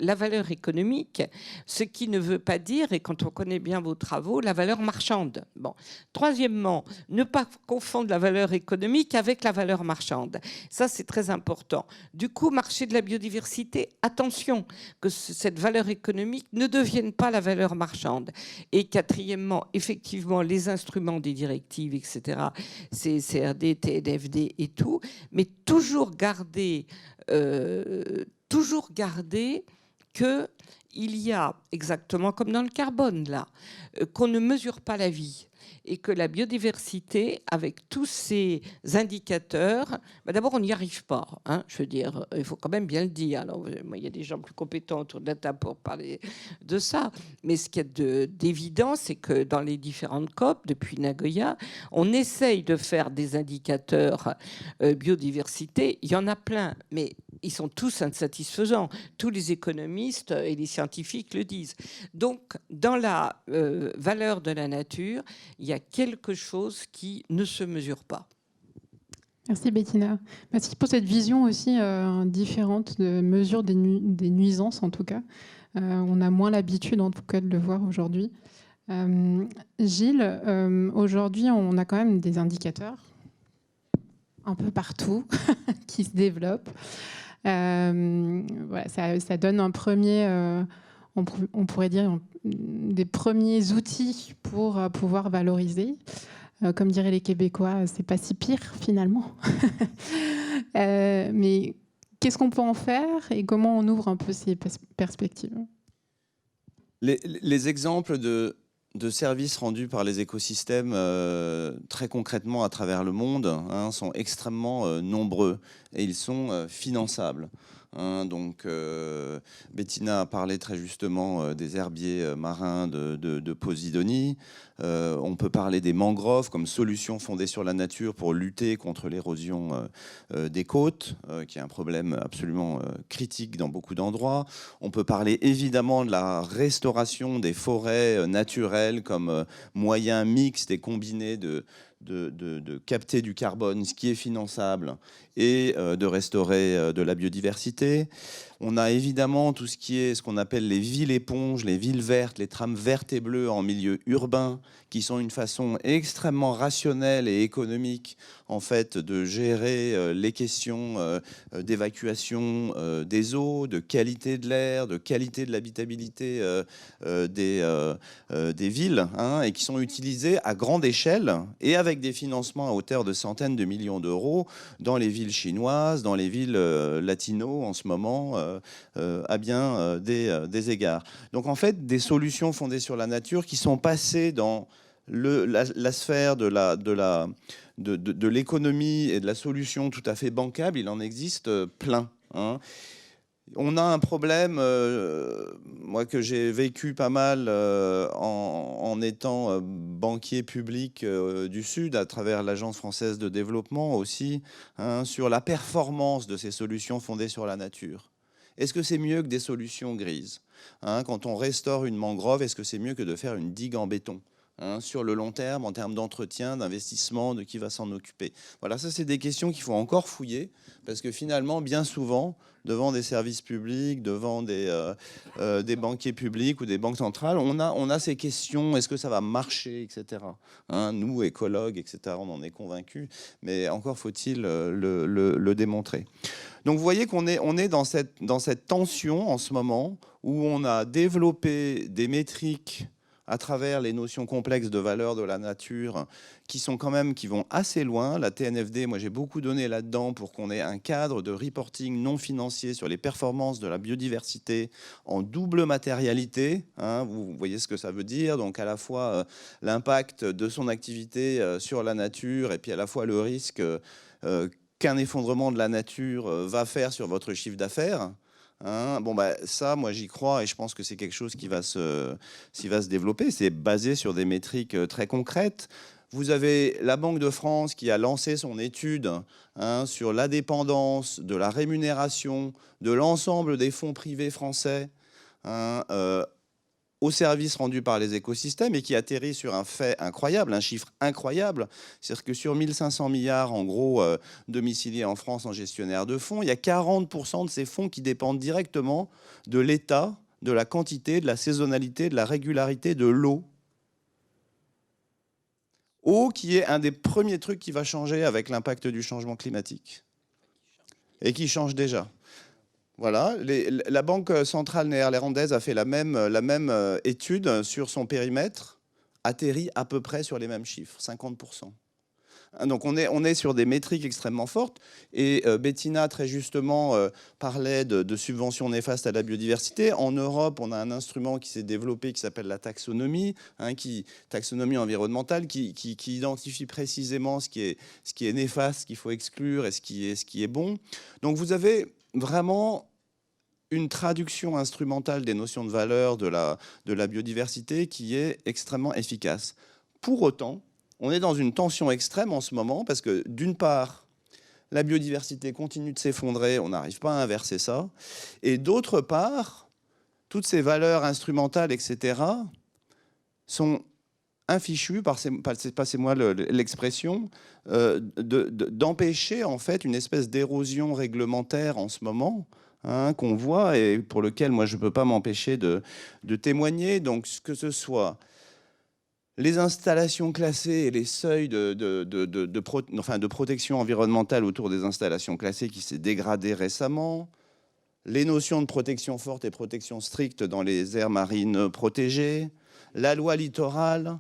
la valeur économique, ce qui ne veut pas dire, et quand on connaît bien vos travaux, la valeur marchande. Bon. Troisièmement, ne pas confondre la valeur économique avec la valeur marchande. Ça, c'est très important. Du coup, marché de la biodiversité, attention que cette valeur économique ne devienne pas la valeur marchande. Et quatrièmement, effectivement, les instruments des directives, etc., CSRD, TNFD et tout, mais toujours garder qu'il y a, exactement comme dans le carbone, là, qu'on ne mesure pas la vie. Et que la biodiversité, avec tous ces indicateurs, d'abord, on n'y arrive pas. Hein, je veux dire, il faut quand même bien le dire. Alors, il y a des gens plus compétents autour de la table pour parler de ça. Mais ce qu'il y a d'évident, c'est que dans les différentes COP, depuis Nagoya, on essaye de faire des indicateurs biodiversité. Il y en a plein, mais ils sont tous insatisfaisants. Tous les économistes et les scientifiques le disent. Donc, dans la valeur de la nature, il y a quelque chose qui ne se mesure pas. Merci Bettina. Merci pour cette vision aussi différente de mesure des nuisances en tout cas. On a moins l'habitude en tout cas de le voir aujourd'hui. Gilles, aujourd'hui on a quand même des indicateurs un peu partout qui se développent. Voilà, ça donne un premier, on pourrait dire, des premiers outils pour pouvoir valoriser. Comme diraient les Québécois, c'est pas si pire finalement. Mais qu'est-ce qu'on peut en faire et comment on ouvre un peu ces perspectives? Les exemples de services rendus par les écosystèmes très concrètement à travers le monde sont extrêmement nombreux et ils sont finançables. Donc, Bettina a parlé très justement des herbiers marins de Posidonie. On peut parler des mangroves comme solution fondée sur la nature pour lutter contre l'érosion des côtes, qui est un problème absolument critique dans beaucoup d'endroits. On peut parler évidemment de la restauration des forêts naturelles comme moyen mixte et combiné de capter du carbone, ce qui est finançable, et de restaurer de la biodiversité. On a évidemment tout ce qui est ce qu'on appelle les villes éponges, les villes vertes, les trames vertes et bleues en milieu urbain, qui sont une façon extrêmement rationnelle et économique en fait de gérer les questions d'évacuation des eaux, de qualité de l'air, de qualité de l'habitabilité des villes, et qui sont utilisées à grande échelle et avec des financements à hauteur de centaines de millions d'euros dans les villes chinoises, dans les villes latino en ce moment, à bien des égards. Donc en fait, des solutions fondées sur la nature qui sont passées dans la sphère de l'économie et de la solution tout à fait bancable, il en existe plein. On a un problème, moi que j'ai vécu pas mal en étant banquier public du Sud à travers l'Agence française de développement aussi, sur la performance de ces solutions fondées sur la nature. Est-ce que c'est mieux que des solutions grises? Quand on restaure une mangrove, est-ce que c'est mieux que de faire une digue en béton? Sur le long terme, en termes d'entretien, d'investissement, de qui va s'en occuper. Voilà, ça c'est des questions qu'il faut encore fouiller, parce que finalement, bien souvent, devant des services publics, devant des banquiers publics ou des banques centrales, on a ces questions, est-ce que ça va marcher, etc. Nous, écologues, etc., on en est convaincus, mais encore faut-il le démontrer. Donc vous voyez qu'on est dans cette tension en ce moment, où on a développé des métriques à travers les notions complexes de valeur de la nature qui vont assez loin. La TNFD, moi j'ai beaucoup donné là-dedans pour qu'on ait un cadre de reporting non financier sur les performances de la biodiversité en double matérialité. Vous voyez ce que ça veut dire, donc à la fois l'impact de son activité sur la nature et puis à la fois le risque qu'un effondrement de la nature va faire sur votre chiffre d'affaires. Ça, moi, j'y crois et je pense que c'est quelque chose qui va se développer. C'est basé sur des métriques très concrètes. Vous avez la Banque de France qui a lancé son étude sur la dépendance de la rémunération de l'ensemble des fonds privés français aux services rendus par les écosystèmes et qui atterrit sur un fait incroyable, un chiffre incroyable. C'est-à-dire que sur 1500 milliards, en gros, domiciliés en France en gestionnaire de fonds, il y a 40% de ces fonds qui dépendent directement de l'état, de la quantité, de la saisonnalité, de la régularité de l'eau. Eau qui est un des premiers trucs qui va changer avec l'impact du changement climatique. Et qui change déjà. Voilà, la Banque centrale néerlandaise a fait la même étude sur son périmètre, atterrit à peu près sur les mêmes chiffres, 50%. Donc on est sur des métriques extrêmement fortes. Et Bettina, très justement, parlait de subventions néfastes à la biodiversité. En Europe, on a un instrument qui s'est développé qui s'appelle la taxonomie, taxonomie environnementale, qui identifie précisément ce qui est néfaste, ce qu'il faut exclure et ce qui est bon. Donc vous avez vraiment une traduction instrumentale des notions de valeur de la biodiversité qui est extrêmement efficace. Pour autant, on est dans une tension extrême en ce moment parce que, d'une part, la biodiversité continue de s'effondrer, on n'arrive pas à inverser ça, et d'autre part, toutes ces valeurs instrumentales, etc., sont infichu, passez-moi l'expression, d'empêcher en fait une espèce d'érosion réglementaire en ce moment, hein, qu'on voit et pour lequel moi je ne peux pas m'empêcher de témoigner. Donc que ce soit les installations classées et les seuils de protection environnementale autour des installations classées qui s'est dégradé récemment, les notions de protection forte et protection stricte dans les aires marines protégées, la loi littorale,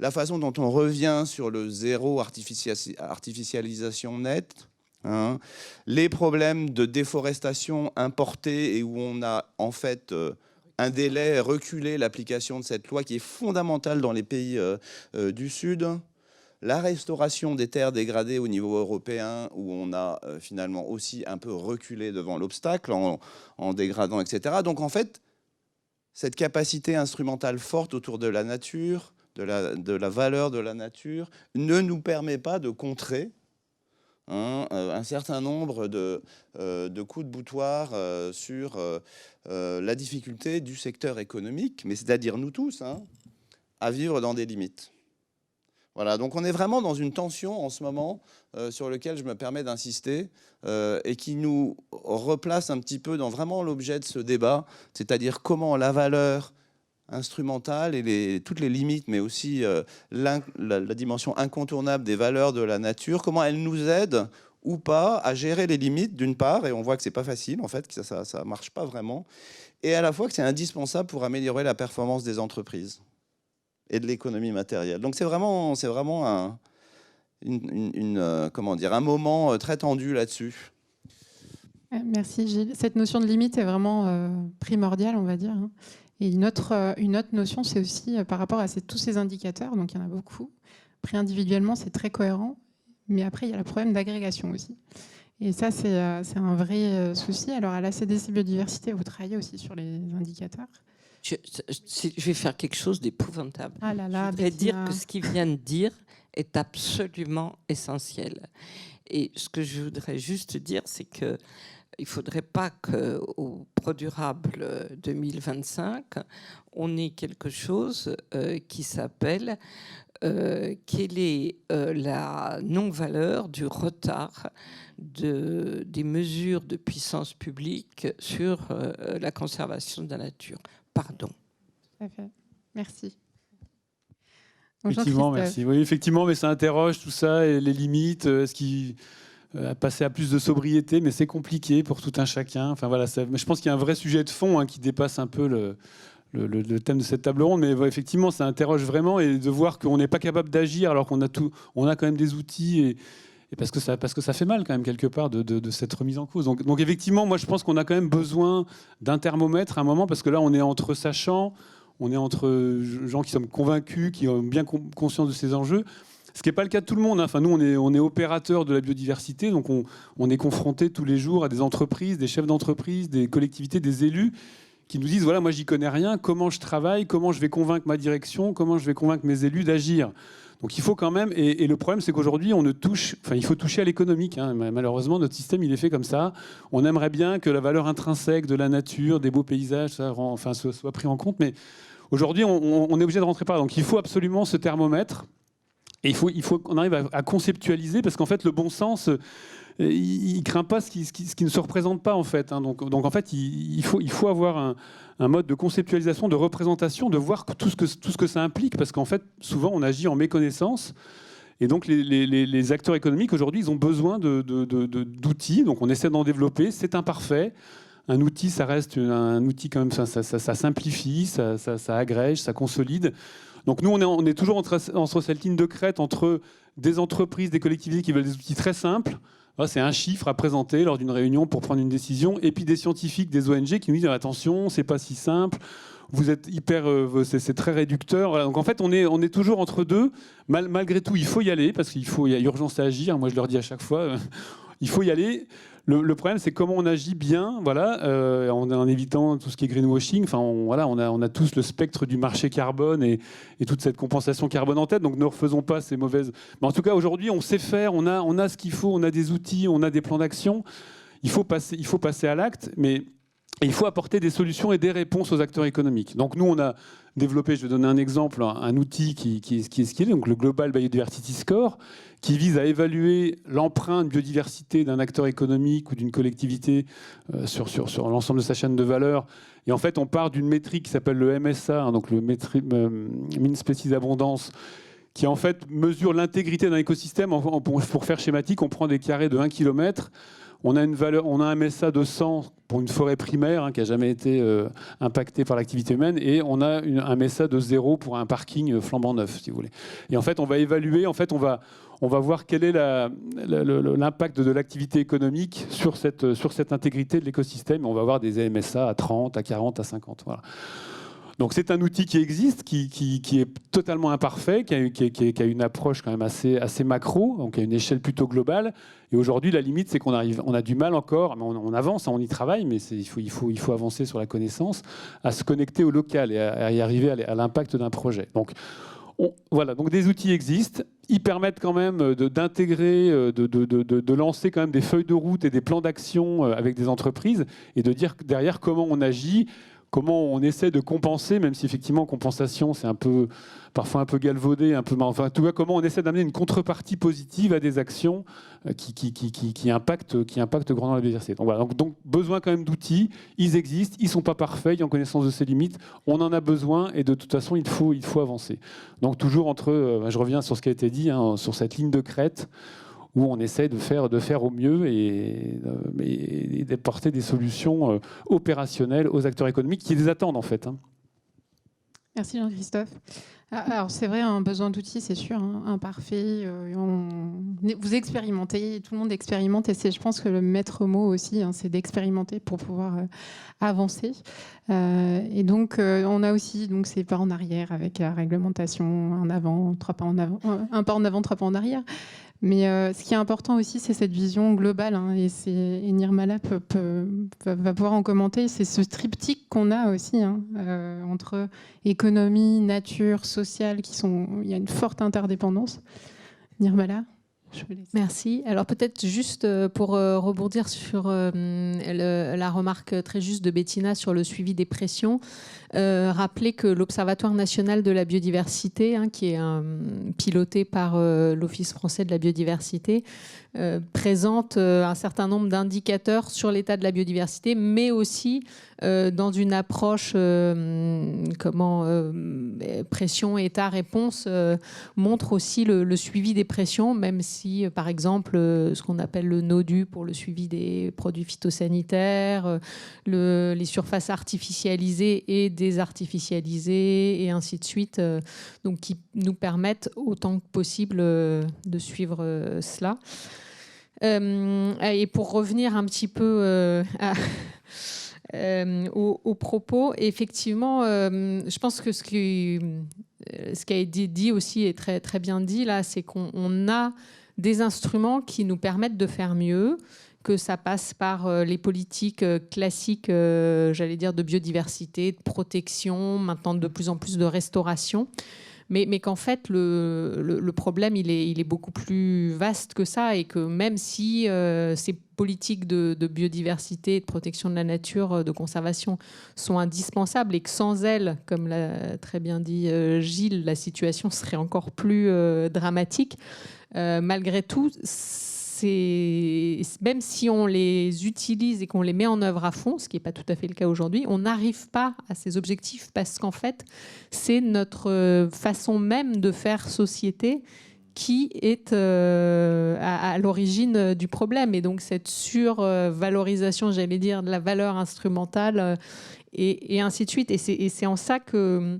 la façon dont on revient sur le zéro artificialisation nette, hein, les problèmes de déforestation importée et où on a en fait un délai reculé l'application de cette loi qui est fondamentale dans les pays du Sud, la restauration des terres dégradées au niveau européen où on a finalement aussi un peu reculé devant l'obstacle en dégradant, etc. Donc en fait, cette capacité instrumentale forte autour de la nature, de la valeur de la nature, ne nous permet pas de contrer un certain nombre de coups de boutoir sur la difficulté du secteur économique, mais c'est-à-dire nous tous, hein, à vivre dans des limites. Voilà, donc on est vraiment dans une tension en ce moment sur laquelle je me permets d'insister et qui nous replace un petit peu dans vraiment l'objet de ce débat, c'est-à-dire comment la valeur instrumentale et toutes les limites, mais aussi la dimension incontournable des valeurs de la nature, comment elle nous aide ou pas à gérer les limites d'une part, et on voit que c'est pas facile en fait, que ça marche pas vraiment, et à la fois que c'est indispensable pour améliorer la performance des entreprises et de l'économie matérielle. Donc c'est vraiment comment dire, un moment très tendu là-dessus. Merci Gilles. Cette notion de limite est vraiment primordiale, on va dire. Et une autre notion, c'est aussi par rapport à tous ces indicateurs, donc il y en a beaucoup. Pris individuellement, c'est très cohérent, mais après, il y a le problème d'agrégation aussi. Et ça, c'est un vrai souci. Alors à la CDC Biodiversité, vous travaillez aussi sur les indicateurs. Je vais faire quelque chose d'épouvantable. Ah là là, je voudrais dire que ce qu'il vient de dire est absolument essentiel. Et ce que je voudrais juste dire, c'est qu'il ne faudrait pas qu'au ProDurable 2025, on ait quelque chose qui s'appelle quelle est la non-valeur du retard des mesures de puissance publique sur la conservation de la nature. Pardon. Tout à fait. Merci. Donc, effectivement, merci. Oui, effectivement, mais ça interroge tout ça et les limites. Est-ce qu'il passer à plus de sobriété, mais c'est compliqué pour tout un chacun. Enfin voilà, je pense qu'il y a un vrai sujet de fond qui dépasse un peu le thème de cette table ronde, mais effectivement, ça interroge vraiment et de voir qu'on n'est pas capable d'agir alors qu'on a quand même des outils et parce que ça fait mal quand même quelque part de cette remise en cause. Donc effectivement, moi je pense qu'on a quand même besoin d'un thermomètre à un moment parce que là on est entre sachants, on est entre gens qui sont convaincus, qui ont bien conscience de ces enjeux. Ce qui n'est pas le cas de tout le monde. Enfin, nous, on est opérateurs de la biodiversité, donc on est confrontés tous les jours à des entreprises, des chefs d'entreprise, des collectivités, des élus qui nous disent, voilà, moi, j'y connais rien, comment je travaille, comment je vais convaincre ma direction, comment je vais convaincre mes élus d'agir. Donc il faut quand même, et le problème c'est qu'aujourd'hui il faut toucher à l'économique. Malheureusement notre système il est fait comme ça. On aimerait bien que la valeur intrinsèque de la nature, des beaux paysages, soit pris en compte, mais aujourd'hui on est obligé de rentrer par là. Donc il faut absolument ce thermomètre, et il faut qu'on arrive à conceptualiser, parce qu'en fait le bon sens il craint pas ce qui ne se représente pas en fait. Donc en fait il faut avoir un mode de conceptualisation, de représentation, de voir tout ce que ça implique, parce qu'en fait, souvent, on agit en méconnaissance. Et donc, les acteurs économiques, aujourd'hui, ils ont besoin d'outils. Donc, on essaie d'en développer. C'est imparfait. Un outil, ça reste un outil quand même, ça simplifie, ça agrège, ça consolide. Donc, nous, on est toujours entre cette ligne de crête entre des entreprises, des collectivités qui veulent des outils très simples. C'est un chiffre à présenter lors d'une réunion pour prendre une décision. Et puis des scientifiques, des ONG qui nous disent attention, c'est pas si simple, vous êtes c'est très réducteur. Voilà. Donc en fait, on est toujours entre deux. Malgré tout, il faut y aller parce qu'il y a urgence à agir. Moi, je leur dis à chaque fois, il faut y aller. Le problème, c'est comment on agit bien, voilà, en évitant tout ce qui est greenwashing. Enfin, on a tous le spectre du marché carbone et toute cette compensation carbone en tête. Donc, ne refaisons pas ces mauvaises. Mais en tout cas, aujourd'hui, on sait faire. On a ce qu'il faut. On a des outils. On a des plans d'action. Il faut passer à l'acte. Mais Et il faut apporter des solutions et des réponses aux acteurs économiques. Donc nous, on a développé, je vais donner un exemple, un outil qui est ce qu'il est, donc le Global Biodiversity Score, qui vise à évaluer l'empreinte biodiversité d'un acteur économique ou d'une collectivité sur l'ensemble de sa chaîne de valeur. Et en fait, on part d'une métrique qui s'appelle le MSA, hein, donc le Mean Species Abondance, qui en fait mesure l'intégrité d'un écosystème. Pour faire schématique, on prend des carrés de 1 km. On a un MSA de 100 pour une forêt primaire hein, qui n'a jamais été impactée par l'activité humaine, et on a un MSA de 0 pour un parking flambant neuf, si vous voulez. Et en fait, on va évaluer, on va voir quel est l'impact de l'activité économique sur cette intégrité de l'écosystème. On va avoir des MSA à 30, à 40, à 50. Voilà. Donc c'est un outil qui existe, qui est totalement imparfait, qui a une approche quand même assez macro, donc à une échelle plutôt globale. Et aujourd'hui, la limite, c'est qu'on a du mal encore, mais on avance, on y travaille, mais il faut avancer sur la connaissance, à se connecter au local et à y arriver à l'impact d'un projet. Donc voilà, donc des outils existent. Ils permettent quand même d'intégrer, de lancer quand même des feuilles de route et des plans d'action avec des entreprises et de dire derrière comment on agit, comment on essaie de compenser, même si effectivement compensation c'est parfois un peu galvaudé, enfin tout cas comment on essaie d'amener une contrepartie positive à des actions qui impactent grandement la biodiversité. Donc voilà, donc besoin quand même d'outils, ils existent, ils sont pas parfaits, il y a en connaissance de ses limites, on en a besoin et de toute façon il faut avancer. Donc toujours je reviens sur ce qui a été dit, hein, sur cette ligne de crête, où on essaie de faire au mieux et d'apporter des solutions opérationnelles aux acteurs économiques qui les attendent en fait. Hein. Merci Jean-Christophe. Alors c'est vrai, un besoin d'outils, c'est sûr, hein, imparfait. Vous expérimentez, tout le monde expérimente, et c'est, je pense que le maître mot aussi, hein, c'est d'expérimenter pour pouvoir avancer. Et donc on a aussi donc ces pas en arrière avec la réglementation, un avant, 3 pas en avant, un pas en avant, 3 pas en arrière. Mais ce qui est important aussi, c'est cette vision globale, hein, et Nirmala va pouvoir en commenter. C'est ce triptyque qu'on a aussi hein, entre économie, nature, sociale, il y a une forte interdépendance. Nirmala, je vous laisse. Merci. Alors peut-être juste pour rebondir sur la remarque très juste de Bettina sur le suivi des pressions, rappeler que l'Observatoire national de la biodiversité, hein, qui est piloté par l'Office français de la biodiversité, présente un certain nombre d'indicateurs sur l'état de la biodiversité, mais aussi dans une approche pression, état, réponse, montre aussi le suivi des pressions, même si, par exemple, ce qu'on appelle le NODU pour le suivi des produits phytosanitaires, les surfaces artificialisées et désartificialisées, et ainsi de suite, donc qui nous permettent autant que possible de suivre cela. Et pour revenir un petit peu aux propos, effectivement, je pense que ce qui a été dit aussi est très, très bien dit là, c'est qu'on a des instruments qui nous permettent de faire mieux, que ça passe par les politiques classiques, j'allais dire, de biodiversité, de protection, maintenant de plus en plus de restauration. Mais qu'en fait, le problème, il est beaucoup plus vaste que ça, et que même si ces politiques de biodiversité, de protection de la nature, de conservation sont indispensables, et que sans elles, comme l'a très bien dit Gilles, la situation serait encore plus dramatique, malgré tout, même si on les utilise et qu'on les met en œuvre à fond, ce qui n'est pas tout à fait le cas aujourd'hui, on n'arrive pas à ces objectifs parce qu'en fait, c'est notre façon même de faire société qui est à l'origine du problème. Et donc cette survalorisation, j'allais dire, de la valeur instrumentale et ainsi de suite. Et c'est en ça que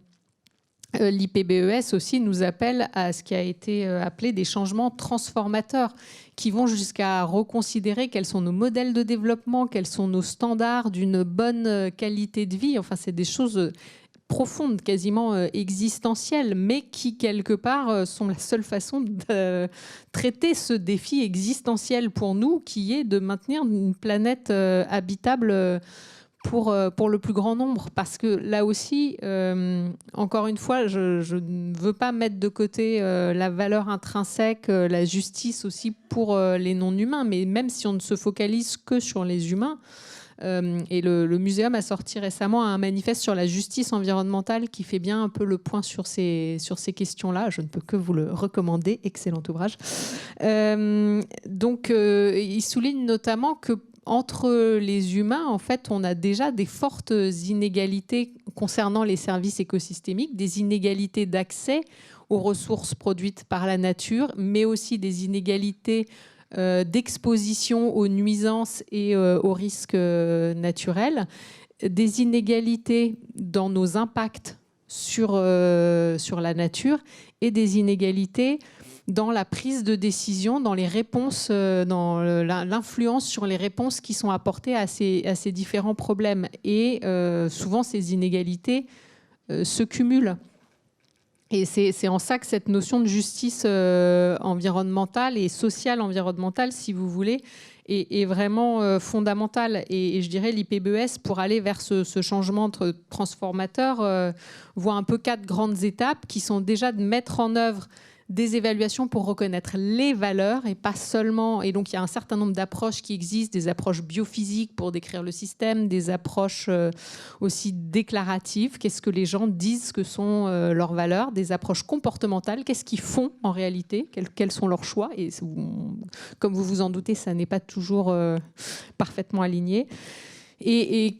l'IPBES aussi nous appelle à ce qui a été appelé des changements transformateurs, qui vont jusqu'à reconsidérer quels sont nos modèles de développement, quels sont nos standards d'une bonne qualité de vie. Enfin, c'est des choses profondes, quasiment existentielles, mais qui, quelque part, sont la seule façon de traiter ce défi existentiel pour nous, qui est de maintenir une planète habitable pour le plus grand nombre. Parce que là aussi, encore une fois, je ne veux pas mettre de côté la valeur intrinsèque, la justice aussi pour les non-humains, mais même si on ne se focalise que sur les humains, Et le muséum a sorti récemment un manifeste sur la justice environnementale qui fait bien un peu le point sur ces questions-là. Je ne peux que vous le recommander. Excellent ouvrage. Donc, il souligne notamment que entre les humains, en fait, on a déjà des fortes inégalités concernant les services écosystémiques, des inégalités d'accès aux ressources produites par la nature, mais aussi des inégalités d'exposition aux nuisances et aux risques naturels, des inégalités dans nos impacts sur la nature et des inégalités dans la prise de décision, dans les réponses, dans l'influence sur les réponses qui sont apportées à ces différents problèmes. Et souvent, ces inégalités se cumulent. Et c'est en ça que cette notion de justice environnementale et sociale environnementale, si vous voulez, est vraiment fondamentale. Et je dirais l'IPBES, pour aller vers ce changement transformateur, voit un peu 4 grandes étapes qui sont déjà de mettre en œuvre des évaluations pour reconnaître les valeurs et pas seulement. Et donc, il y a un certain nombre d'approches qui existent, des approches biophysiques pour décrire le système, des approches aussi déclaratives. Qu'est-ce que les gens disent que sont leurs valeurs? Des approches comportementales. Qu'est-ce qu'ils font en réalité? Quels sont leurs choix? Et comme vous vous en doutez, ça n'est pas toujours parfaitement aligné. Et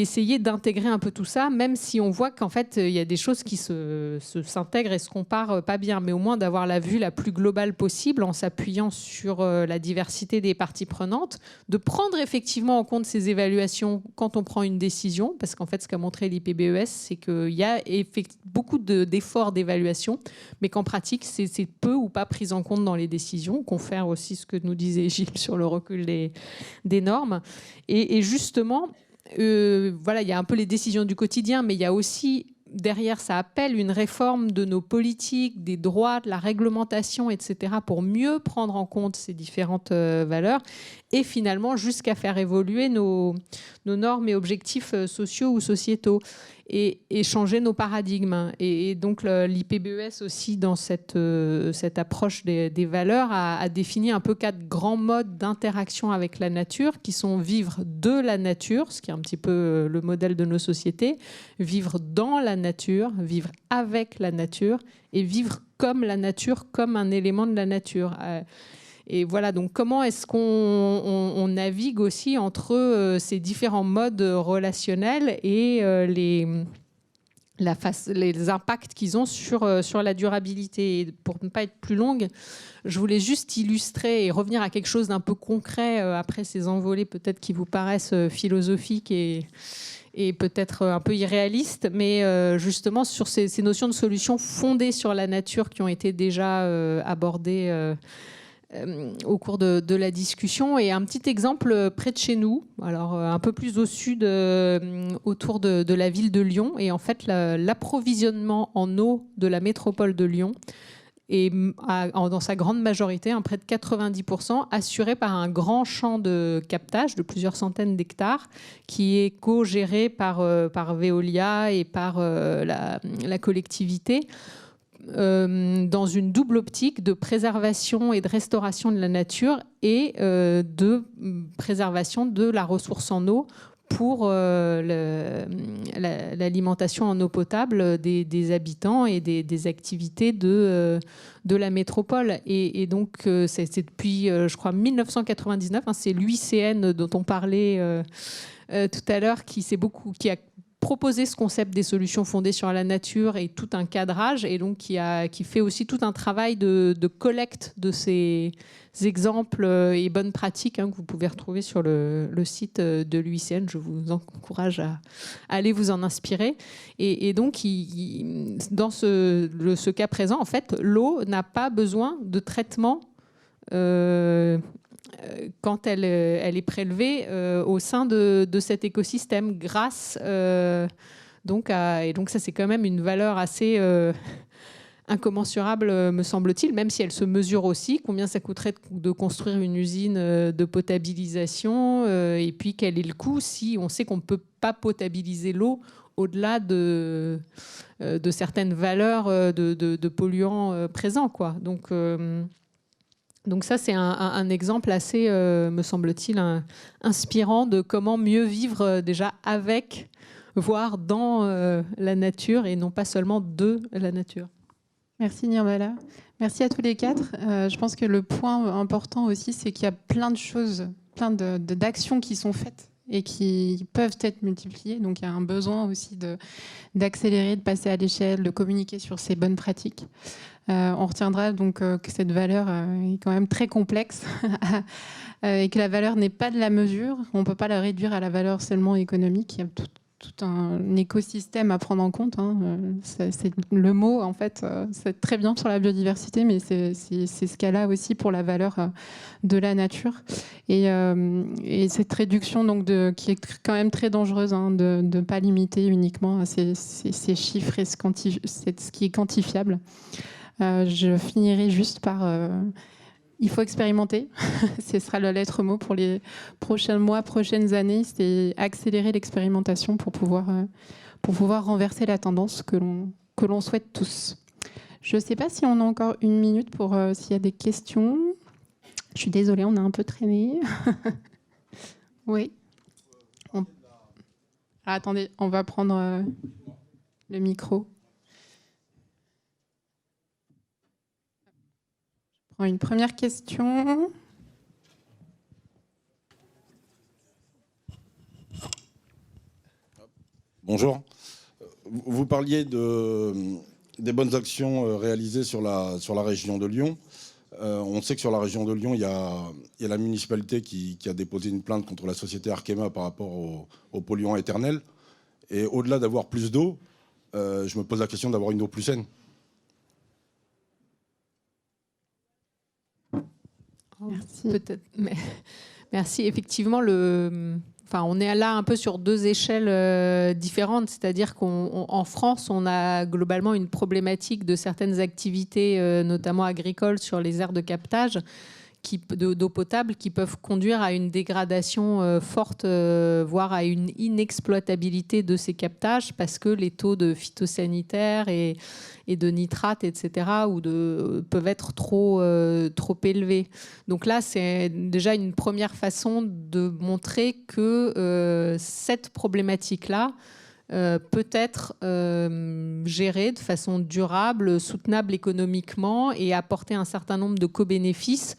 essayer d'intégrer un peu tout ça, même si on voit qu'en fait, il y a des choses qui s'intègrent et se comparent pas bien, mais au moins d'avoir la vue la plus globale possible en s'appuyant sur la diversité des parties prenantes, de prendre effectivement en compte ces évaluations quand on prend une décision, parce qu'en fait, ce qu'a montré l'IPBES, c'est qu'il y a beaucoup d'efforts d'évaluation, mais qu'en pratique, c'est peu ou pas pris en compte dans les décisions, confère aussi ce que nous disait Gilles sur le recul des normes. Et justement, voilà, il y a un peu les décisions du quotidien, mais il y a aussi, derrière, ça appelle une réforme de nos politiques, des droits, de la réglementation, etc., pour mieux prendre en compte ces différentes valeurs et finalement jusqu'à faire évoluer nos normes et objectifs sociaux ou sociétaux et changer nos paradigmes. Et donc l'IPBES aussi, dans cette approche des valeurs, a défini un peu 4 grands modes d'interaction avec la nature qui sont vivre de la nature, ce qui est un petit peu le modèle de nos sociétés, vivre dans la nature, vivre avec la nature et vivre comme la nature, comme un élément de la nature. Et voilà, donc comment est-ce qu'on navigue aussi entre ces différents modes relationnels et les impacts qu'ils ont sur la durabilité. Et pour ne pas être plus longue, je voulais juste illustrer et revenir à quelque chose d'un peu concret après ces envolées peut-être qui vous paraissent philosophiques et peut-être un peu irréalistes, mais justement sur ces notions de solutions fondées sur la nature qui ont été déjà abordées au cours de la discussion. Et un petit exemple près de chez nous, alors un peu plus au sud, autour de la ville de Lyon. Et en fait, l'approvisionnement en eau de la métropole de Lyon est, dans sa grande majorité, près de 90%, assuré par un grand champ de captage de plusieurs centaines d'hectares qui est co-géré par Veolia et par la collectivité, dans une double optique de préservation et de restauration de la nature et de préservation de la ressource en eau pour l'alimentation en eau potable des habitants et des activités de la métropole. Et donc, c'est depuis, je crois, 1999, c'est l'UICN dont on parlait tout à l'heure, qui a proposer ce concept des solutions fondées sur la nature et tout un cadrage, et donc qui fait aussi tout un travail de collecte de ces exemples et bonnes pratiques que vous pouvez retrouver sur le site de l'UICN. Je vous encourage à aller vous en inspirer. Et donc, dans ce cas présent, en fait, l'eau n'a pas besoin de traitement quand elle est prélevée au sein de cet écosystème grâce et donc ça, c'est quand même une valeur assez incommensurable, me semble-t-il, même si elle se mesure aussi combien ça coûterait de construire une usine de potabilisation et puis quel est le coût si on sait qu'on ne peut pas potabiliser l'eau au-delà de certaines valeurs de polluants présents, quoi. Donc Donc ça, c'est un exemple assez, me semble-t-il, inspirant de comment mieux vivre déjà avec, voire dans la nature et non pas seulement de la nature. Merci Nirmala. Merci à tous les quatre. Je pense que le point important aussi, c'est qu'il y a plein de choses, plein d'actions qui sont faites et qui peuvent être multipliées. Donc il y a un besoin aussi d'accélérer, de passer à l'échelle, de communiquer sur ces bonnes pratiques. On retiendra donc que cette valeur est quand même très complexe et que la valeur n'est pas de la mesure. On ne peut pas la réduire à la valeur seulement économique. Il y a tout un écosystème à prendre en compte. C'est le mot, en fait, c'est très bien sur la biodiversité, mais c'est ce cas-là aussi pour la valeur de la nature. Et cette réduction donc, qui est quand même très dangereuse, de ne pas limiter uniquement à ces chiffres et ce qui est quantifiable. Je finirai juste par... il faut expérimenter. Ce sera la lettre mot pour les prochains mois, prochaines années. C'est accélérer l'expérimentation pour pouvoir renverser la tendance que l'on souhaite tous. Je ne sais pas si on a encore une minute pour s'il y a des questions. Je suis désolée, on a un peu traîné. Oui. Ah, attendez, on va prendre le micro. Une première question. Bonjour. Vous parliez des bonnes actions réalisées sur la région de Lyon. On sait que sur la région de Lyon, il y a la municipalité qui a déposé une plainte contre la société Arkema par rapport aux polluants éternels. Et au-delà d'avoir plus d'eau, je me pose la question d'avoir une eau plus saine. Merci. Peut-être, mais merci. Effectivement, on est là un peu sur deux échelles différentes, c'est-à-dire qu'en France, on a globalement une problématique de certaines activités, notamment agricoles, sur les aires de captage d'eau potable qui peuvent conduire à une dégradation forte, voire à une inexploitabilité de ces captages parce que les taux de phytosanitaires et de nitrates, etc., peuvent être trop élevés. Donc là, c'est déjà une première façon de montrer que cette problématique-là peut être gérée de façon durable, soutenable économiquement et apporter un certain nombre de co-bénéfices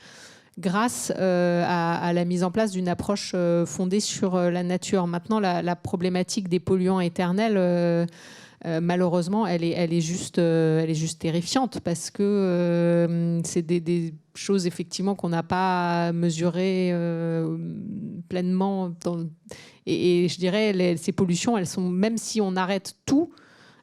grâce à la mise en place d'une approche fondée sur la nature. Maintenant, la problématique des polluants éternels, malheureusement, elle est juste terrifiante parce que c'est des choses effectivement qu'on n'a pas mesurées pleinement. Et je dirais, ces pollutions, elles sont, même si on arrête tout,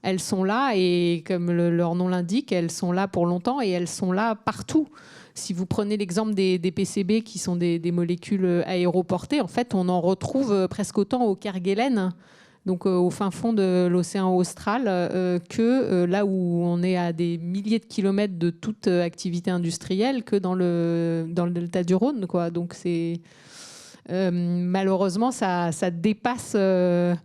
elles sont là et comme leur nom l'indique, elles sont là pour longtemps et elles sont là partout. Si vous prenez l'exemple des PCB qui sont des molécules aéroportées, en fait, on en retrouve presque autant au Kerguelen, donc au fin fond de l'océan austral, que là où on est à des milliers de kilomètres de toute activité industrielle, que dans le delta du Rhône, quoi. Donc c'est malheureusement ça dépasse largement.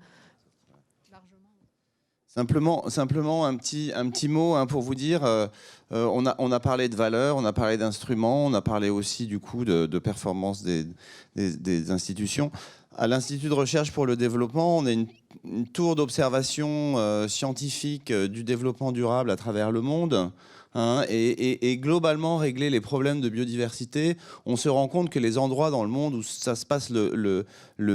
Simplement un petit mot pour vous dire. On a parlé de valeurs, on a parlé d'instruments, on a parlé aussi du coup de performance des institutions. À l'Institut de recherche pour le développement, on a une tour d'observation scientifique du développement durable à travers le monde. Et globalement régler les problèmes de biodiversité, on se rend compte que les endroits dans le monde où ça se passe le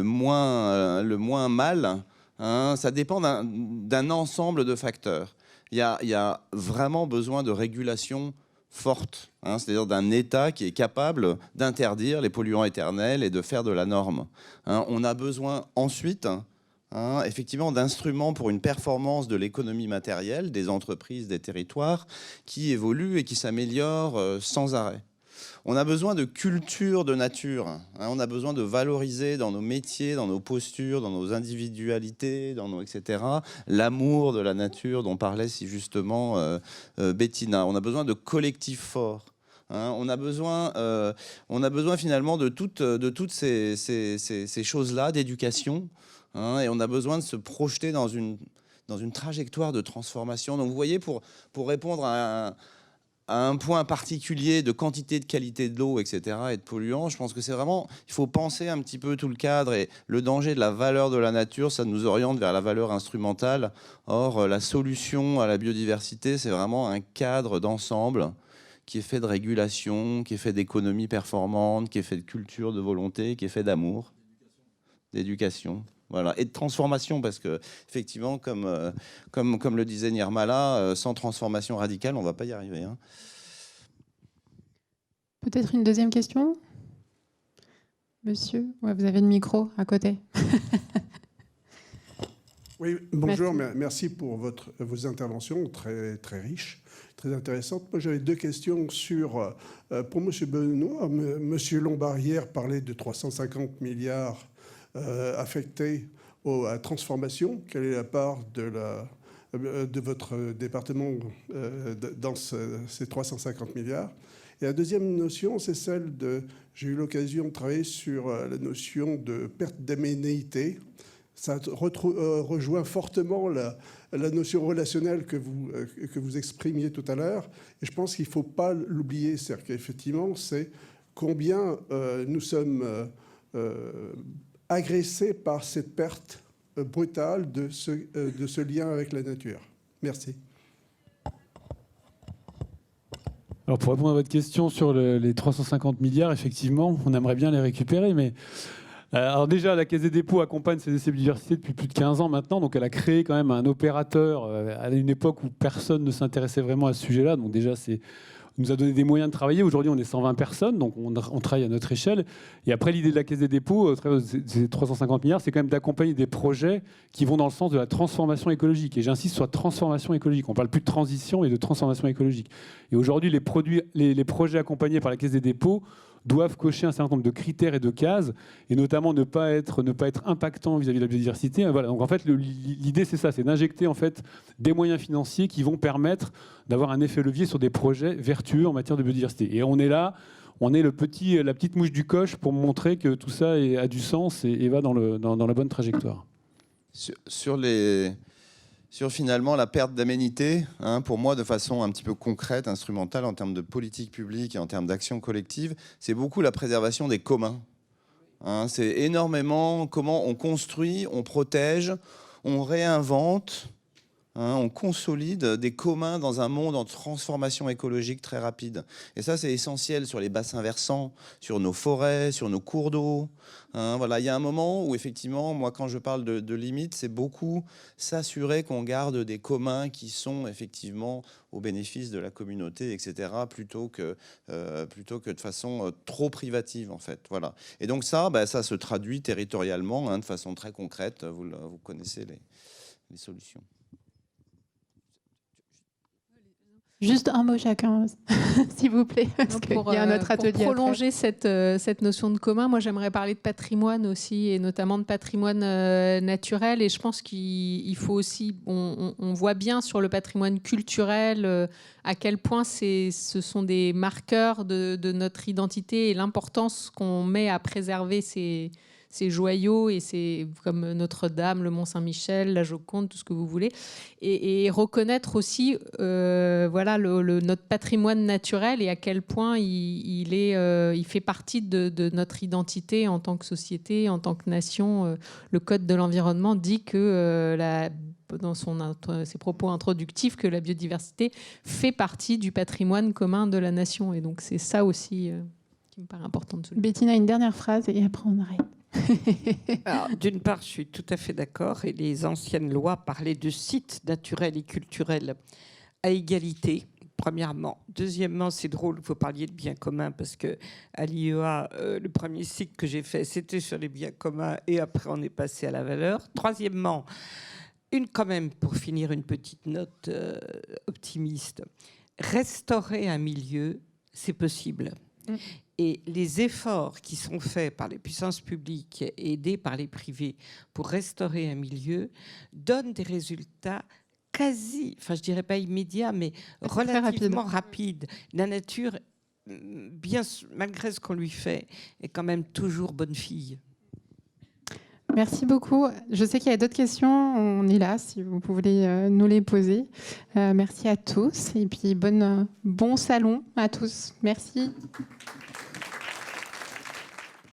moins mal, ça dépend d'un ensemble de facteurs. Il y a vraiment besoin de régulation forte, c'est-à-dire d'un État qui est capable d'interdire les polluants éternels et de faire de la norme. On a besoin ensuite effectivement d'instruments pour une performance de l'économie matérielle, des entreprises, des territoires, qui évoluent et qui s'améliorent sans arrêt. On a besoin de culture de nature. On a besoin de valoriser dans nos métiers, dans nos postures, dans nos individualités, etc., l'amour de la nature dont parlait si justement Bettina. On a besoin de collectifs forts. On a besoin finalement de toutes ces choses-là, d'éducation. Et on a besoin de se projeter dans une trajectoire de transformation. Donc vous voyez, pour répondre à à un point particulier de quantité, de qualité de l'eau, etc., et de polluants, je pense que c'est vraiment, il faut penser un petit peu tout le cadre et le danger de la valeur de la nature, ça nous oriente vers la valeur instrumentale. Or, la solution à la biodiversité, c'est vraiment un cadre d'ensemble qui est fait de régulation, qui est fait d'économie performante, qui est fait de culture, de volonté, qui est fait d'amour, d'éducation. Voilà. Et de transformation, parce que effectivement, comme le disait Nirmala, sans transformation radicale, on ne va pas y arriver. Hein. Peut-être une deuxième question ? Monsieur, ouais, vous avez le micro à côté. Oui, bonjour, merci pour vos interventions très, très riches, très intéressantes. Moi, j'avais deux questions sur, pour M. Benoît. M. Lombard parlait de 350 milliards affectés à la transformation. Quelle est la part de votre département dans ces 350 milliards ? Et la deuxième notion, c'est celle de... J'ai eu l'occasion de travailler sur la notion de perte d'aménité. Ça rejoint fortement la notion relationnelle que vous exprimiez tout à l'heure. Et je pense qu'il ne faut pas l'oublier. C'est-à-dire qu'effectivement, c'est combien nous sommes agressés par cette perte brutale de ce lien avec la nature. Merci. Alors pour répondre à votre question sur les 350 milliards, effectivement, on aimerait bien les récupérer, mais... Alors déjà, la Caisse des dépôts accompagne ces essais biodiversité depuis plus de 15 ans maintenant, donc elle a créé quand même un opérateur à une époque où personne ne s'intéressait vraiment à ce sujet-là, donc déjà nous a donné des moyens de travailler. Aujourd'hui, on est 120 personnes, donc on travaille à notre échelle. Et après, l'idée de la Caisse des dépôts, à travers ces 350 milliards, c'est quand même d'accompagner des projets qui vont dans le sens de la transformation écologique. Et j'insiste sur la transformation écologique. On ne parle plus de transition, mais de transformation écologique. Et aujourd'hui, les projets accompagnés par la Caisse des dépôts doivent cocher un certain nombre de critères et de cases, et notamment ne pas être impactant vis-à-vis de la biodiversité. Voilà. Donc en fait, l'idée c'est ça, c'est d'injecter en fait des moyens financiers qui vont permettre d'avoir un effet levier sur des projets vertueux en matière de biodiversité. Et on est là, on est la petite mouche du coche pour montrer que tout ça a du sens et va dans la bonne trajectoire. Sur finalement la perte d'aménité, hein, pour moi de façon un petit peu concrète, instrumentale en termes de politique publique et en termes d'action collective, c'est beaucoup la préservation des communs. Hein, c'est énormément comment on construit, on protège, on réinvente, hein, on consolide des communs dans un monde en transformation écologique très rapide. Et ça, c'est essentiel sur les bassins versants, sur nos forêts, sur nos cours d'eau. Hein, voilà, il y a un moment où, effectivement, moi, quand je parle de limites, c'est beaucoup s'assurer qu'on garde des communs qui sont, effectivement, au bénéfice de la communauté, etc., plutôt que de façon trop privative, en fait. Voilà. Et donc ça, ça se traduit territorialement, hein, de façon très concrète. Vous connaissez les solutions. Juste un mot chacun, s'il vous plaît, parce qu'il y a un autre atelier. Pour prolonger cette notion de commun, moi j'aimerais parler de patrimoine aussi, et notamment de patrimoine naturel. Et je pense qu'il faut aussi, on voit bien sur le patrimoine culturel à quel point ce sont des marqueurs de notre identité et l'importance qu'on met à préserver ces joyaux, et c'est comme Notre-Dame, le Mont-Saint-Michel, la Joconde, tout ce que vous voulez, et reconnaître aussi notre patrimoine naturel et à quel point il fait partie de notre identité en tant que société, en tant que nation. Le Code de l'environnement dit que dans ses propos introductifs, que la biodiversité fait partie du patrimoine commun de la nation. Et donc c'est ça aussi qui me paraît important de souligner. Bettina, une dernière phrase et après on arrête. Alors, d'une part, je suis tout à fait d'accord, et les anciennes lois parlaient de sites naturels et culturels à égalité, premièrement. Deuxièmement, c'est drôle que vous parliez de biens communs, parce qu'à l'IEA, le premier cycle que j'ai fait, c'était sur les biens communs, et après on est passé à la valeur. Troisièmement, quand même, pour finir, une petite note optimiste. Restaurer un milieu, c'est possible. Et les efforts qui sont faits par les puissances publiques et aidés par les privés pour restaurer un milieu donnent des résultats quasi, je dirais pas immédiats, mais relativement rapides. La nature, bien malgré ce qu'on lui fait, est quand même toujours bonne fille. Merci beaucoup. Je sais qu'il y a d'autres questions. On est là si vous voulez nous les poser. Merci à tous et puis bon salon à tous. Merci.